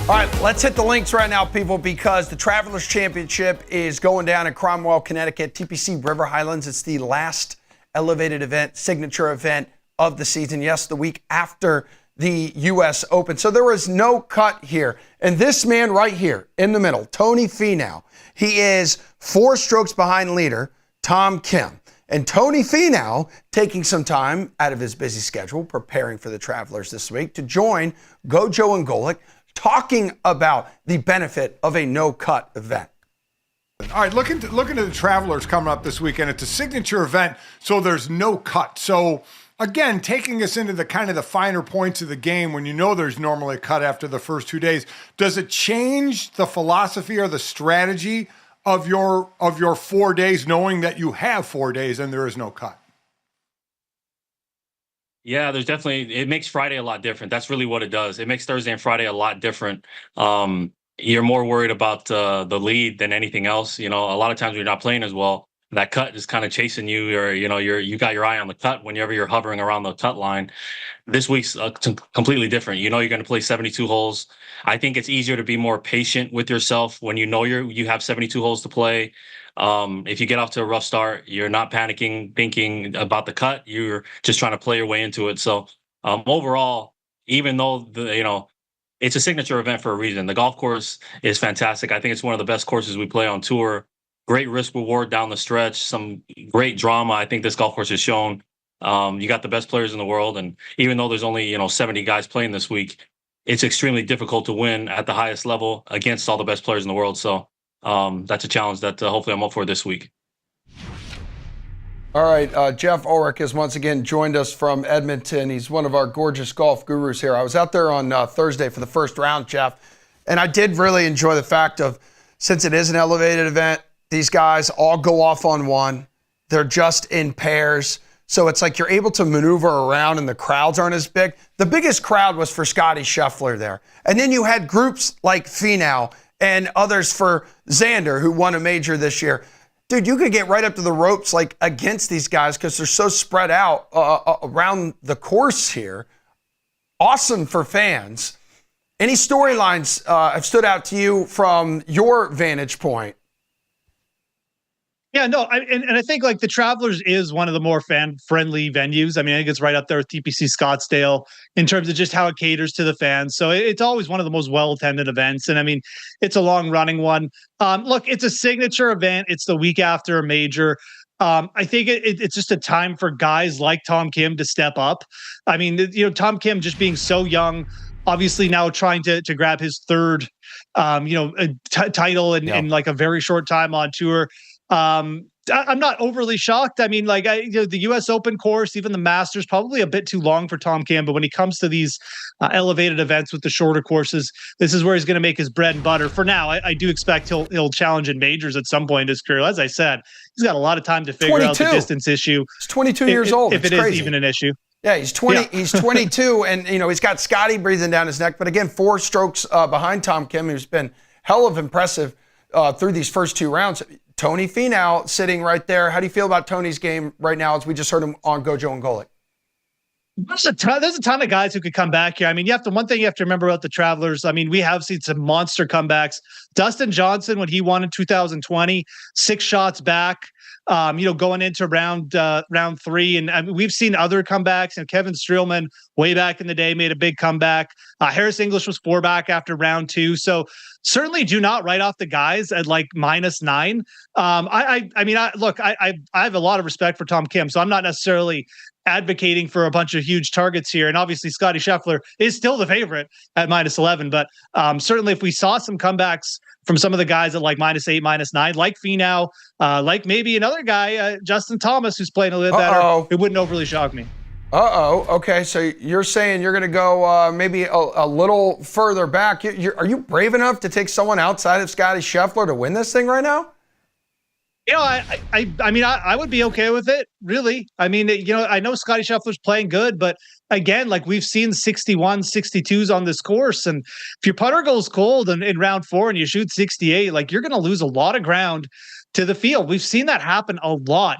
All right, let's hit the links right now, people, because the Travelers Championship is going down in Cromwell, Connecticut, TPC River Highlands. It's the last elevated event, signature event of the season. Yes, the week after the U.S. Open. So there was no cut here. And this man right here in the middle, Tony Finau, he is 4 strokes behind leader Tom Kim. And Tony Finau taking some time out of his busy schedule, preparing for the Travelers this week to join Gojo and Golic, talking about the benefit of a no-cut event. All right, looking to the Travelers coming up this weekend. It's a signature event, so there's no cut. So again, taking us into the kind of the finer points of the game when you know there's normally a cut after the first 2 days, does it change the philosophy or the strategy of your 4 days, knowing that you have 4 days and there is no cut? Yeah, there's definitely, it makes Friday a lot different. That's really what it does. It makes Thursday and Friday a lot different. You're more worried about the lead than anything else. You know, a lot of times when you're not playing as well, that cut is kind of chasing you, or, you know, you got your eye on the cut whenever you're hovering around the cut line. This week's completely different. You know, you're going to play 72 holes. I think it's easier to be more patient with yourself when you know you have 72 holes to play. If you get off to a rough start, you're not panicking, thinking about the cut. You're just trying to play your way into it. So overall, even though it's a signature event for a reason, the golf course is fantastic. I think it's one of the best courses we play on tour. Great risk reward down the stretch. Some great drama. I think this golf course has shown. You got the best players in the world, and even though there's only 70 guys playing this week, it's extremely difficult to win at the highest level against all the best players in the world. So that's a challenge that hopefully I'm up for this week. All right, Jeff Ulrich has once again joined us from Edmonton. He's one of our gorgeous golf gurus here. I was out there on Thursday for the first round, Jeff, and I did really enjoy the fact of, since it is an elevated event, these guys all go off on one. They're just in pairs. So it's like you're able to maneuver around and the crowds aren't as big. The biggest crowd was for Scottie Scheffler there. And then you had groups like Finau and others for Xander, who won a major this year. Dude, you could get right up to the ropes like against these guys because they're so spread out around the course here. Awesome for fans. Any storylines have stood out to you from your vantage point? Yeah, no, and I think like the Travelers is one of the more fan-friendly venues. I mean, I think it's right up there with TPC Scottsdale in terms of just how it caters to the fans. So it's always one of the most well-attended events. And I mean, it's a long-running one. Look, it's a signature event. It's the week after a major. I think it's just a time for guys like Tom Kim to step up. I mean, Tom Kim just being so young, obviously now trying to grab his third, title in like a very short time on tour. I'm not overly shocked. I mean, like the U.S. Open course, even the Masters, probably a bit too long for Tom Kim. But when he comes to these elevated events with the shorter courses, this is where he's going to make his bread and butter. For now, I do expect he'll challenge in majors at some point in his career. As I said, he's got a lot of time to figure out the distance issue. He's 22 years old. If it is even an issue. Yeah, he's 20. Yeah. He's 22, and he's got Scotty breathing down his neck. But again, 4 strokes behind Tom Kim, who's been hell of impressive through these first 2 rounds. Tony Finau sitting right there. How do you feel about Tony's game right now as we just heard him on Gojo and Golic? There's a ton of guys who could come back here. I mean, one thing you have to remember about the Travelers, I mean, we have seen some monster comebacks. Dustin Johnson, when he won in 2020, 6 shots back, going into round 3. And we've seen other comebacks, and Kevin Streelman way back in the day made a big comeback. Harris English was 4 back after round 2. So certainly do not write off the guys at like -9. I have a lot of respect for Tom Kim, so I'm not necessarily advocating for a bunch of huge targets here. And obviously Scottie Scheffler is still the favorite at -11, but certainly if we saw some comebacks from some of the guys at like -8, -9, like Finau, like maybe another guy, Justin Thomas, who's playing a little better, it wouldn't overly shock me. Okay, so you're saying you're going to go maybe a little further back. Are you brave enough to take someone outside of Scottie Scheffler to win this thing right now? I would be okay with it, really. I mean, I know Scottie Scheffler's playing good, but again, like we've seen 61, 62s on this course. And if your putter goes cold in round 4 and you shoot 68, like you're going to lose a lot of ground to the field. We've seen that happen a lot.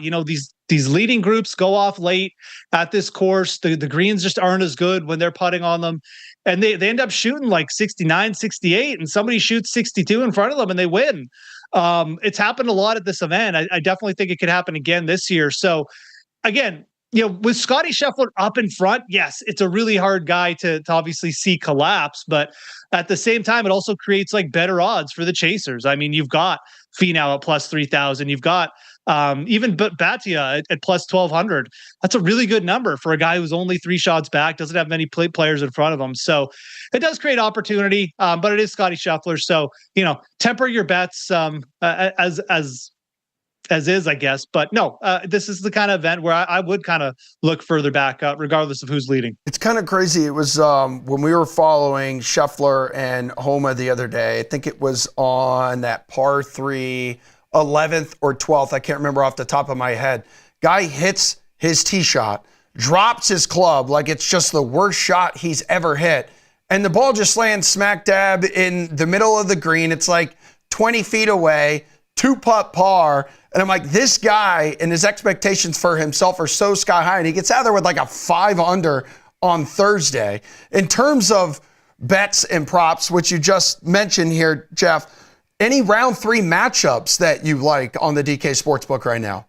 These leading groups go off late at this course. The greens just aren't as good when they're putting on them. and they end up shooting like 69, 68, and somebody shoots 62 in front of them and they win. It's happened a lot at this event. I definitely think it could happen again this year. So again, with Scotty Scheffler up in front, yes, it's a really hard guy to obviously see collapse, but at the same time, it also creates like better odds for the chasers. I mean, you've got Finau at plus 3,000. You've got even Batia at plus 1,200. That's a really good number for a guy who's only 3 shots back, doesn't have many players in front of him. So it does create opportunity, but it is Scotty Scheffler. So, temper your bets as is, I guess. But no, this is the kind of event where I would kind of look further back, regardless of who's leading. It's kind of crazy. It was when we were following Scheffler and Homa the other day. I think it was on that par 3, 11th or 12th. I can't remember off the top of my head. Guy hits his tee shot, drops his club like it's just the worst shot he's ever hit. And the ball just lands smack dab in the middle of the green. It's like 20 feet away, 2-putt par. And I'm like, this guy and his expectations for himself are so sky high. And he gets out there with like a 5 under on Thursday. In terms of bets and props, which you just mentioned here, Jeff, any round 3 matchups that you like on the DK Sportsbook right now?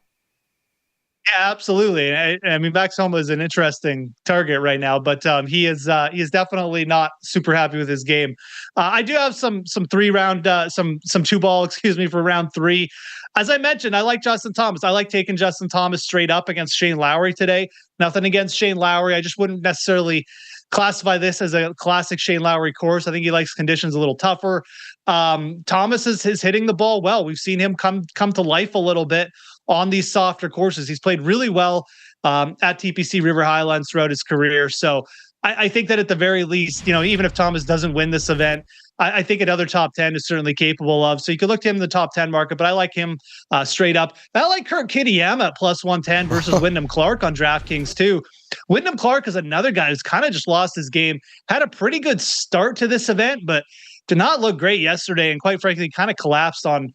Yeah, absolutely. I mean, Max Homa is an interesting target right now, but he is definitely not super happy with his game. I do have some 3-round, some 2-ball, for round 3. As I mentioned, I like Justin Thomas. I like taking Justin Thomas straight up against Shane Lowry today. Nothing against Shane Lowry. I just wouldn't necessarily classify this as a classic Shane Lowry course. I think he likes conditions a little tougher. Thomas is hitting the ball well. We've seen him come to life a little bit on these softer courses. He's played really well at TPC River Highlands throughout his career. So I think that at the very least, even if Thomas doesn't win this event, I think another top 10 is certainly capable of. So you could look to him in the top 10 market, but I like him straight up. I like Kurt Kitayama at plus 110 versus Wyndham Clark on DraftKings too. Wyndham Clark is another guy who's kind of just lost his game. Had a pretty good start to this event, but did not look great yesterday. And quite frankly, kind of collapsed on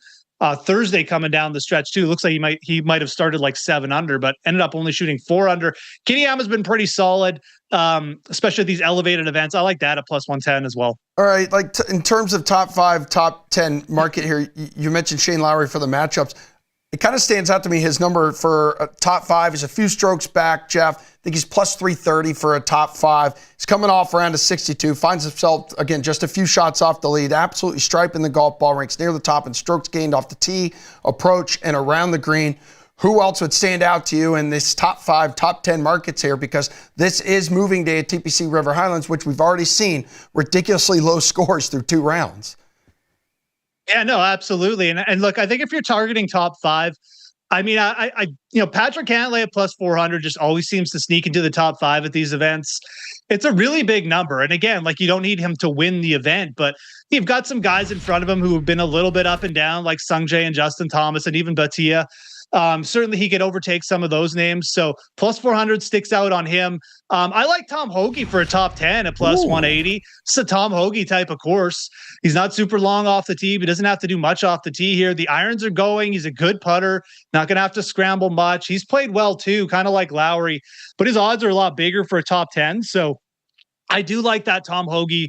Thursday coming down the stretch too. Looks like he might have started like 7 under, but ended up only shooting 4 under. Kitayama's been pretty solid, especially at these elevated events. I like that at plus 110 as well. All right, like in terms of top 5, top 10 market here, you mentioned Shane Lowry for the matchups. It kind of stands out to me. His number for a top 5 is a few strokes back, Jeff. I think he's plus 330 for a top 5. He's coming off around a 62, finds himself, again, just a few shots off the lead, absolutely striping the golf ball, ranks near the top in strokes gained off the tee, approach, and around the green. Who else would stand out to you in this top 5, top 10 markets here? Because this is moving day at TPC River Highlands, which we've already seen ridiculously low scores through 2 rounds. Yeah, no, absolutely. And look, I think if you're targeting top 5, I mean, Patrick Cantlay at plus 400 just always seems to sneak into the top 5 at these events. It's a really big number. And again, like you don't need him to win the event, but you've got some guys in front of him who have been a little bit up and down, like Sungjae and Justin Thomas and even Batia. Certainly he could overtake some of those names. So plus 400 sticks out on him. I like Tom Hoge for a top 10 at plus 180. It's a Tom Hoge type of course. He's not super long off the tee, but doesn't have to do much off the tee here. The irons are going. He's a good putter. Not going to have to scramble much. He's played well too, kind of like Lowry, but his odds are a lot bigger for a top 10. So I do like that Tom Hoge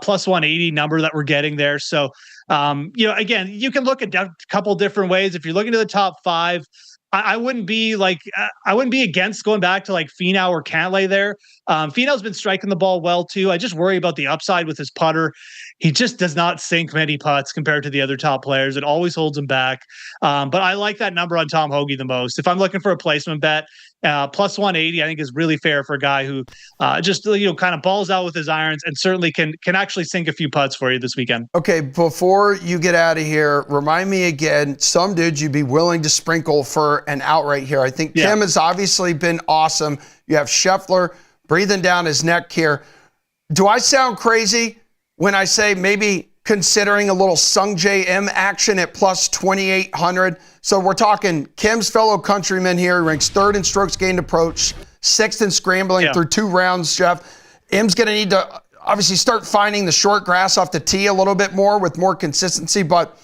plus 180 number that we're getting there. So, again, you can look at a couple different ways. If you're looking to the top 5, I wouldn't be against going back to like Finau or Cantlay there. Finau's been striking the ball well too. I just worry about the upside with his putter. He just does not sink many putts compared to the other top players. It always holds him back. But I like that number on Tom Hoge the most. If I'm looking for a placement bet, plus 180, I think is really fair for a guy who just kind of balls out with his irons and certainly can actually sink a few putts for you this weekend. Okay, before you get out of here, remind me again, some dudes you'd be willing to sprinkle for an outright here. I think Kim has obviously been awesome. You have Scheffler breathing down his neck here. Do I sound crazy when I say maybe considering a little Sungjae M action at plus 2,800? So we're talking Kim's fellow countryman here, ranks 3rd in strokes gained approach, 6th in scrambling through 2 rounds, Jeff. M's going to need to obviously start finding the short grass off the tee a little bit more with more consistency, but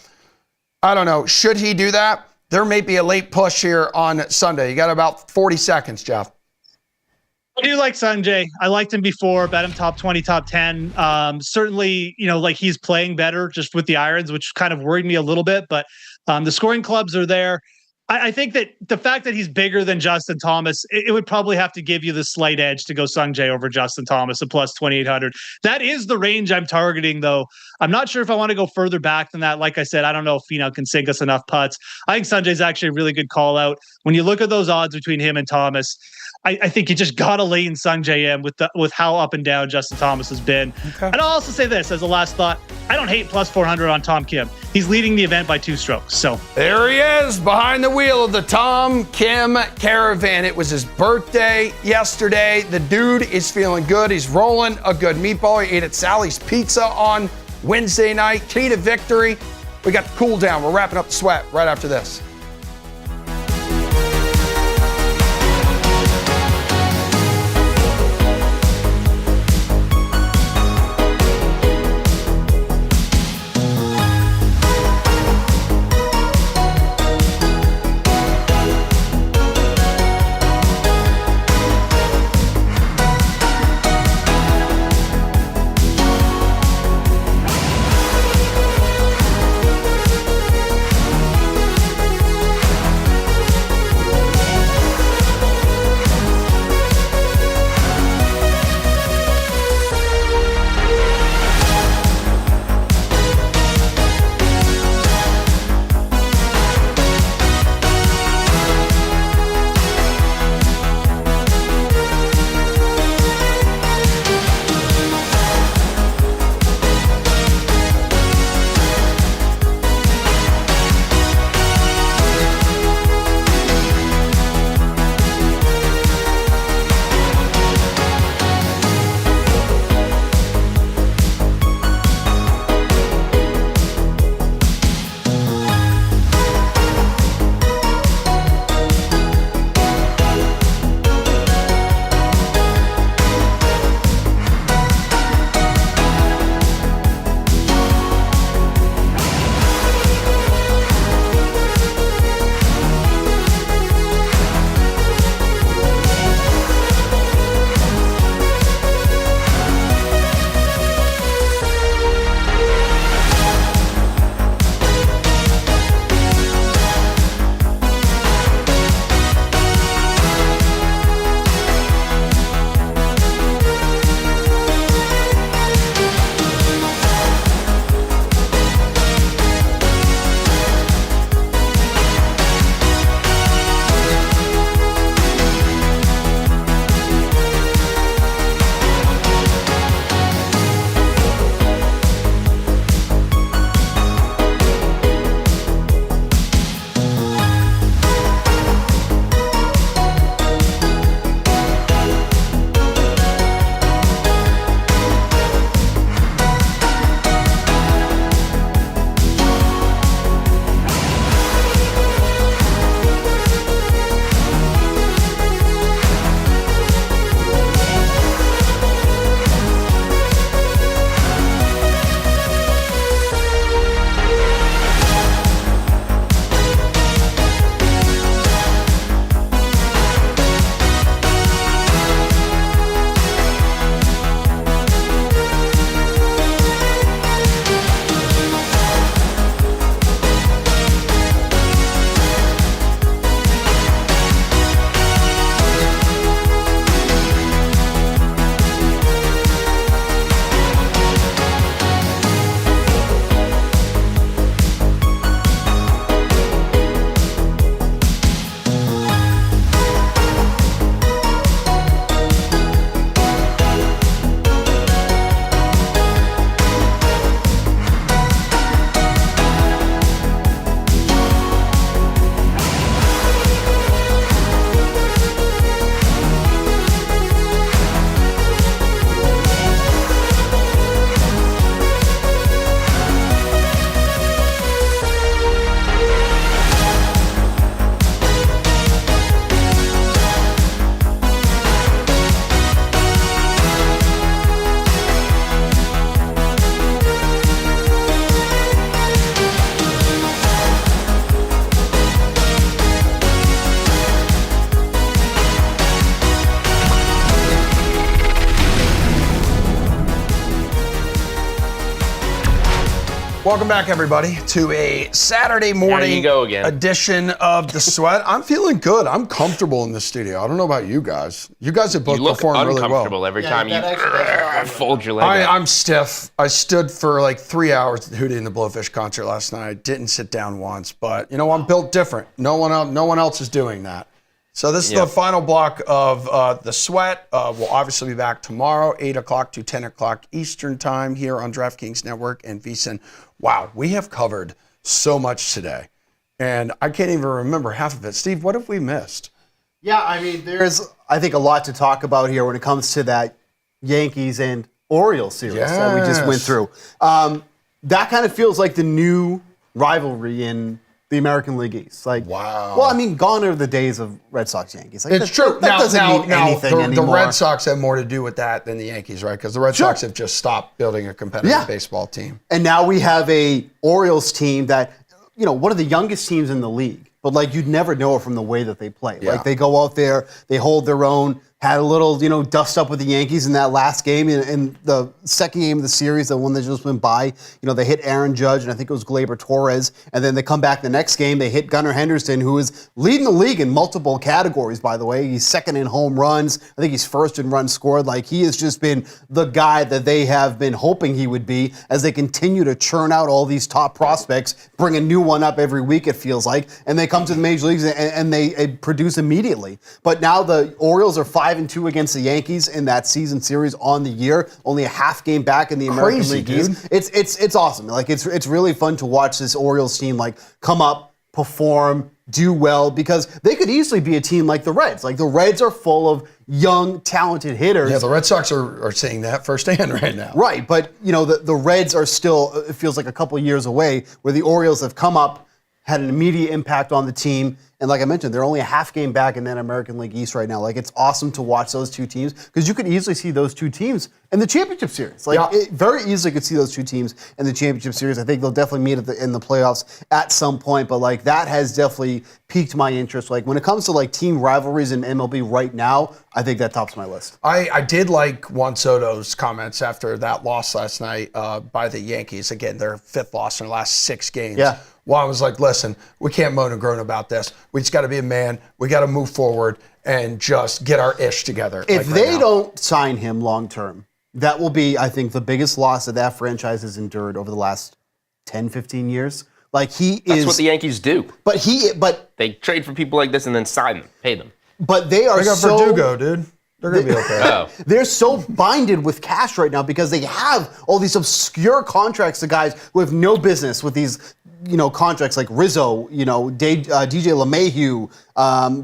I don't know. Should he do that? There may be a late push here on Sunday. You got about 40 seconds, Jeff. I do like Sanjay. I liked him before, bet him top 20, top 10. Certainly, like he's playing better just with the irons, which kind of worried me a little bit, but the scoring clubs are there. I think that the fact that he's bigger than Justin Thomas, it would probably have to give you the slight edge to go Sungjae over Justin Thomas, a plus 2,800. That is the range I'm targeting, though. I'm not sure if I want to go further back than that. Like I said, I don't know if Finau can sink us enough putts. I think Sungjae's actually a really good call out. When you look at those odds between him and Thomas, I think you just got to lean Sungjae in with how up and down Justin Thomas has been. Okay. And I'll also say this as a last thought. I don't hate plus 400 on Tom Kim. He's leading the event by 2 strokes. So there he is behind the wheel of the Tom Kim Caravan. It was his birthday yesterday. The dude is feeling good. He's rolling a good meatball. He ate at Sally's Pizza on Wednesday night. Key to victory. We got the cool down. We're wrapping up the sweat right after this. Welcome back, everybody, to a Saturday morning edition of The Sweat. I'm feeling good. I'm comfortable in the studio. I don't know about you guys. You guys have both performed really well. Uncomfortable every time you fold your leg. I'm stiff. I stood for like 3 hours at Hootie and the Blowfish concert last night. I didn't sit down once, but I'm built different. No one else is doing that. So this is the final block of The Sweat. We'll obviously be back tomorrow, 8 o'clock to 10 o'clock Eastern time here on DraftKings Network and VSiN. Wow, we have covered so much today. And I can't even remember half of it. Steve, what have we missed? Yeah, I mean, there's, I think, a lot to talk about here when it comes to that Yankees and Orioles series that we just went through. That kind of feels like the new rivalry in the American League East. Like, wow. Well, I mean, gone are the days of Red Sox Yankees. Like, it's true. That doesn't mean anything anymore. The Red Sox have more to do with that than the Yankees, right? Because the Red Sox have just stopped building a competitive baseball team. And now we have a Orioles team that, one of the youngest teams in the league. But, like, you'd never know it from the way that they play. Yeah. Like, they go out there, they hold their own, had a little, dust up with the Yankees in that last game. In the second game of the series, the one that just went by, they hit Aaron Judge, and I think it was Gleyber Torres. And then they come back the next game, they hit Gunnar Henderson, who is leading the league in multiple categories, by the way. He's second in home runs. I think he's first in runs scored. Like, he has just been the guy that they have been hoping he would be as they continue to churn out all these top prospects, bring a new one up every week, it feels like. And they come to the major leagues and they produce immediately. But now the Orioles are 5-2 against the Yankees in that season series on the year. Only a half game back in the American League East. It's awesome. Like, it's really fun to watch this Orioles team come up, perform, do well, because they could easily be a team like the Reds. Like, the Reds are full of young, talented hitters. Yeah, the Red Sox are seeing that firsthand right now. Right, but the Reds are still, it feels like a couple of years away, where the Orioles have come up, had an immediate impact on the team. And like I mentioned, they're only a half game back in that American League East right now. Like, it's awesome to watch those two teams because you could easily see those two teams in the championship series. Very easily could see those two teams in the championship series. I think they'll definitely meet in the playoffs at some point. But that has definitely piqued my interest. Like, when it comes to team rivalries in MLB right now, I think that tops my list. I did like Juan Soto's comments after that loss last night by the Yankees. Again, their fifth loss in the last 6 games. Yeah. Juan was like, listen, we can't moan and groan about this. We just got to be a man. We got to move forward and just get our ish together. If they don't sign him long term, that will be, I think, the biggest loss that franchise has endured over the last 10, 15 years. That's what the Yankees do. But they trade for people like this and then sign them, pay them. But they are got Verdugo, dude. They're going to be okay. They're so binded with cash right now because they have all these obscure contracts to guys who have no business with these contracts like Rizzo, DJ LeMahieu,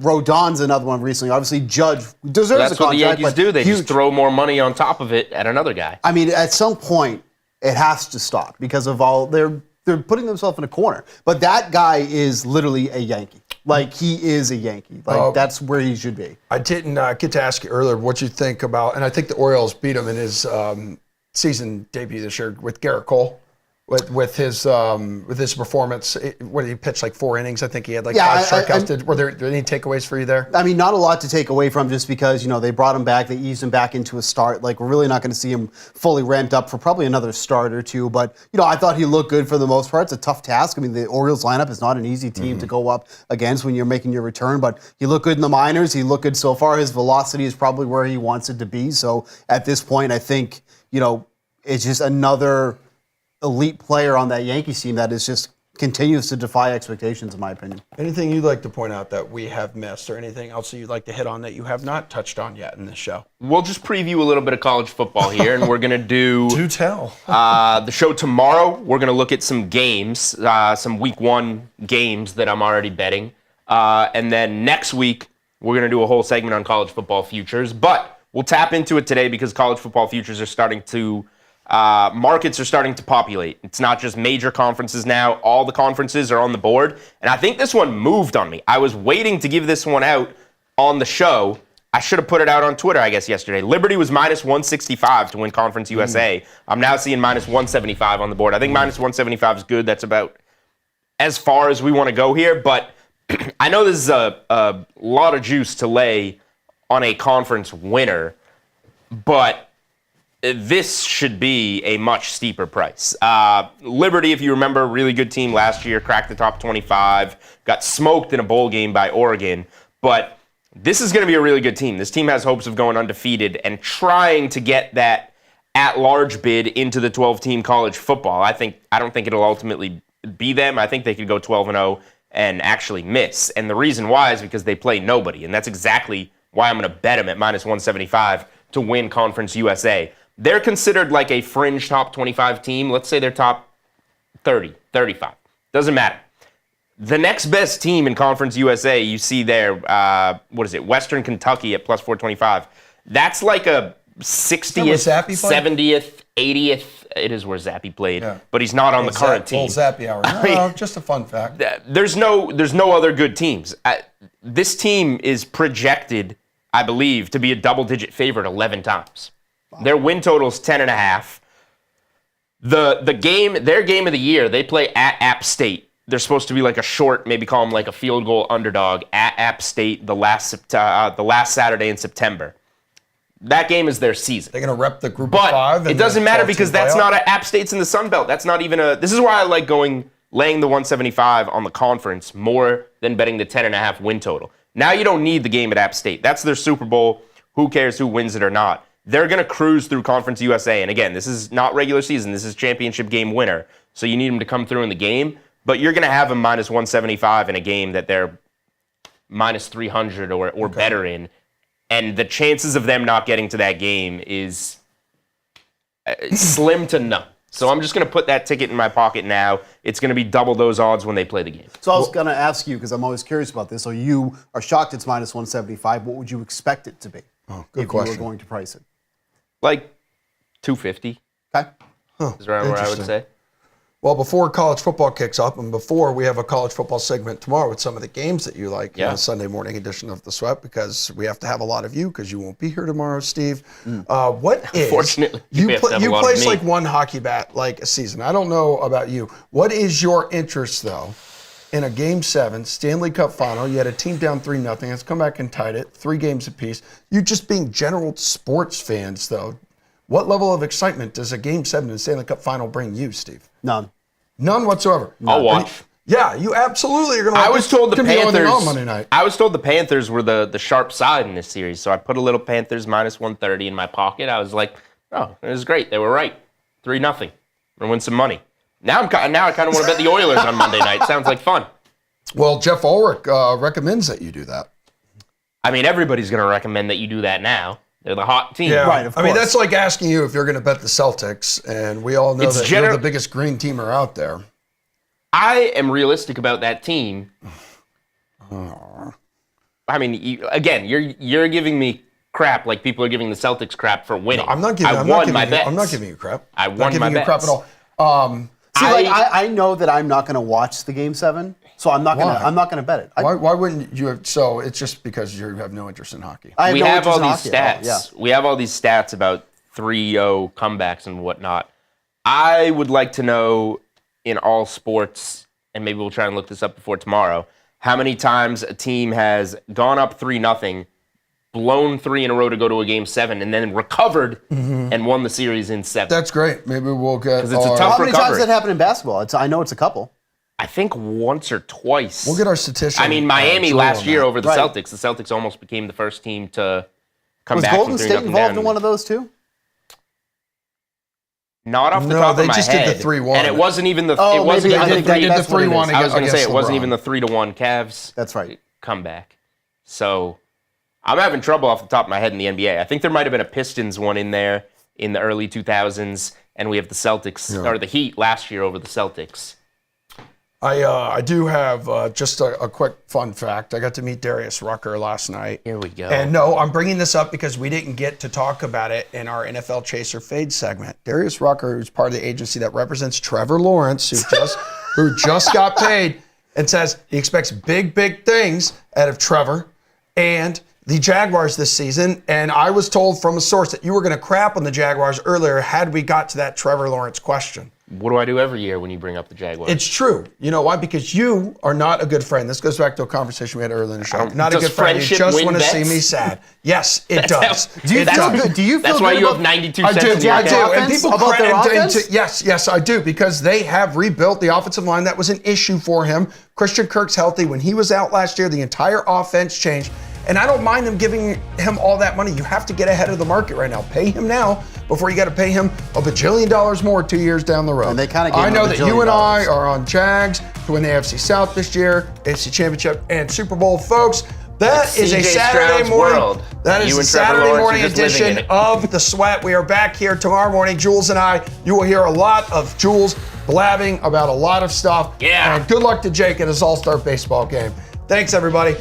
Rodon's another one recently. Obviously, Judge deserves a contract. That's what the Yankees do. They just throw more money on top of it at another guy. I mean, at some point, it has to stop because of all they're putting themselves in a corner. But that guy is literally a Yankee. Like, he is a Yankee. That's where he should be. I didn't get to ask you earlier what you think about, and I think the Orioles beat him in his season debut this year with Garrett Cole. With his performance, what did he pitch, 4 innings? I think he had 5 strikeouts. Were there any takeaways for you there? I mean, not a lot to take away from just because, they brought him back, they eased him back into a start. We're really not going to see him fully ramped up for probably another start or two. But, I thought he looked good for the most part. It's a tough task. I mean, the Orioles lineup is not an easy team to go up against when you're making your return. But he looked good in the minors. He looked good so far. His velocity is probably where he wants it to be. So at this point, I think, it's just another elite player on that Yankees team that is just continues to defy expectations, in my opinion. Anything you'd like to point out that we have missed or anything else that you'd like to hit on that you have not touched on yet in this show? We'll just preview a little bit of college football here, and we're going to do... Do tell. The show tomorrow, we're going to look at some games, some week 1 games that I'm already betting. And then next week, we're going to do a whole segment on college football futures. But we'll tap into it today because college football futures are starting to... markets are starting to populate. It's not just major conferences now. All the conferences are on the board. And I think this one moved on me. I was waiting to give this one out on the show. I should have put it out on Twitter, I guess, yesterday. Liberty was minus 165 to win Conference USA. I'm now seeing minus 175 on the board. I think minus 175 is good. That's about as far as we want to go here. But I know this is a lot of juice to lay on a conference winner. But this should be a much steeper price. Liberty, if you remember, really good team last year, cracked the top 25, got smoked in a bowl game by Oregon, but this is going to be a really good team. This team has hopes of going undefeated and trying to get that at-large bid into the 12-team college football. I don't think it'll ultimately be them. I think they could go 12-0 and actually miss. And the reason why is because they play nobody, and that's exactly why I'm going to bet them at -175 to win Conference USA. They're considered like a fringe top 25 team. Let's say they're top 30, 35. Doesn't matter. The next best team in Conference USA, you see there, Western Kentucky at +425. That's like a 60th, 70th, 80th. It is where Zappy played, but he's not on the current team. Zappy hour. No, just a fun fact. There's no other good teams. This team is projected, I believe, to be a double-digit favorite 11 times. Wow. Their win total is 10.5. Their game of the year, they play at App State. They're supposed to be like a short, maybe call them like a field goal underdog at App State the last Saturday in September. That game is their season. They're going to rep the group of five. But it doesn't matter because that's not a App State's in the Sun Belt. That's not even this is why I like laying the 175 on the conference more than betting the 10.5 win total. Now you don't need the game at App State. That's their Super Bowl. Who cares who wins it or not? They're going to cruise through Conference USA. And again, this is not regular season. This is championship game winner. So you need them to come through in the game. But you're going to have them -175 in a game that they're -300 or better in. And the chances of them not getting to that game is slim to none. So I'm just going to put that ticket in my pocket now. It's going to be double those odds when they play the game. So I was going to ask you, because I'm always curious about this. So you are shocked it's -175. What would you expect it to be? Oh, good question. If you were going to price it? Like 250. Okay. Is around where I would say. Well, before college football kicks up and before we have a college football segment tomorrow with some of the games that you like in the Sunday morning edition of The Sweat, because we have to have a lot of you because you won't be here tomorrow, Steve. Unfortunately, you place like one hockey bat like a season. I don't know about you. What is your interest, though, in a Game 7 Stanley Cup final? You had a team down 3-0. It's come back and tied it, 3 games apiece. You just being general sports fans, though, what level of excitement does a Game 7 in the Stanley Cup final bring you, Steve? None. None whatsoever. I'll watch. Yeah, you absolutely are going to. I was told the Panthers on Monday night. I was told the Panthers were the sharp side in this series, so I put a little Panthers -130 in my pocket. I was like, oh, it was great. They were right. 3-0. I'm gonna win some money. Now I kind of want to bet the Oilers on Monday night. Sounds like fun. Well, Jeff Ulrich recommends that you do that. I mean, everybody's going to recommend that you do that now. They're the hot team. Yeah, right, of course. I mean, that's like asking you if you're going to bet the Celtics, and we all know that you're the biggest green teamer out there. I am realistic about that team. I mean, you're giving me crap like people are giving the Celtics crap for winning. No, I'm not giving you crap. I won my bets. Crap at all. I know that I'm not going to watch the Game 7, so I'm not going to bet it. Why wouldn't you? So it's just because you have no interest in hockey. We have all these stats. We have all these stats about 3-0 comebacks and whatnot. I would like to know in all sports, and maybe we'll try and look this up before tomorrow, how many times a team has gone up 3-0, blown 3 in a row to go to a Game 7, and then recovered and won the series in 7. That's great. Maybe we'll get. Because it's a tough recovery. How many times that happened in basketball? I know it's a couple. I think once or twice. We'll get our statistics. I mean, Miami last year over the Celtics. The Celtics almost became the first team to come back. Was Golden State involved in one of those too? Not off the top of my head. No, they just did the 3-1. And it wasn't even the. Oh, maybe they did the 3-1. I was going to say it wasn't even the 3-1 Cavs. That's right. Comeback. So I'm having trouble off the top of my head in the NBA. I think there might have been a Pistons one in there in the early 2000s, and we have the Celtics or the Heat last year over the Celtics. I do have just a quick fun fact. I got to meet Darius Rucker last night. Here we go. And no, I'm bringing this up because we didn't get to talk about it in our NFL Chaser Fade segment. Darius Rucker, who's part of the agency that represents Trevor Lawrence, who just got paid, and says he expects big things out of Trevor and the Jaguars this season. And I was told from a source that you were going to crap on the Jaguars earlier had we got to that Trevor Lawrence question. What do I do every year when you bring up the Jaguars? It's true. You know why? Because you are not a good friend. This goes back to a conversation we had earlier in the show. Not a good friend. You just want to see me sad. Yes, it does. Do you feel good That's why you have 92 cents in your I do. account. And people about their offense? Yes, I do, because they have rebuilt the offensive line. That was an issue for him. Christian Kirk's healthy. When he was out last year, the entire offense changed. And I don't mind them giving him all that money. You have to get ahead of the market right now. Pay him now before you got to pay him $1 bajillion more 2 years down the road. And they kind of gave I him know $1 that bajillion. you and I are on Jags to win the AFC South this year, AFC Championship and Super Bowl, folks. That is a CJ Saturday Stroud's morning. world. That is You a and Trevor Saturday Lawrence are morning just living in edition it. of The Sweat. We are back here tomorrow morning. Jules and I, you will hear a lot of Jules blabbing about a lot of stuff. Yeah. And good luck to Jake at his All-Star baseball game. Thanks, everybody.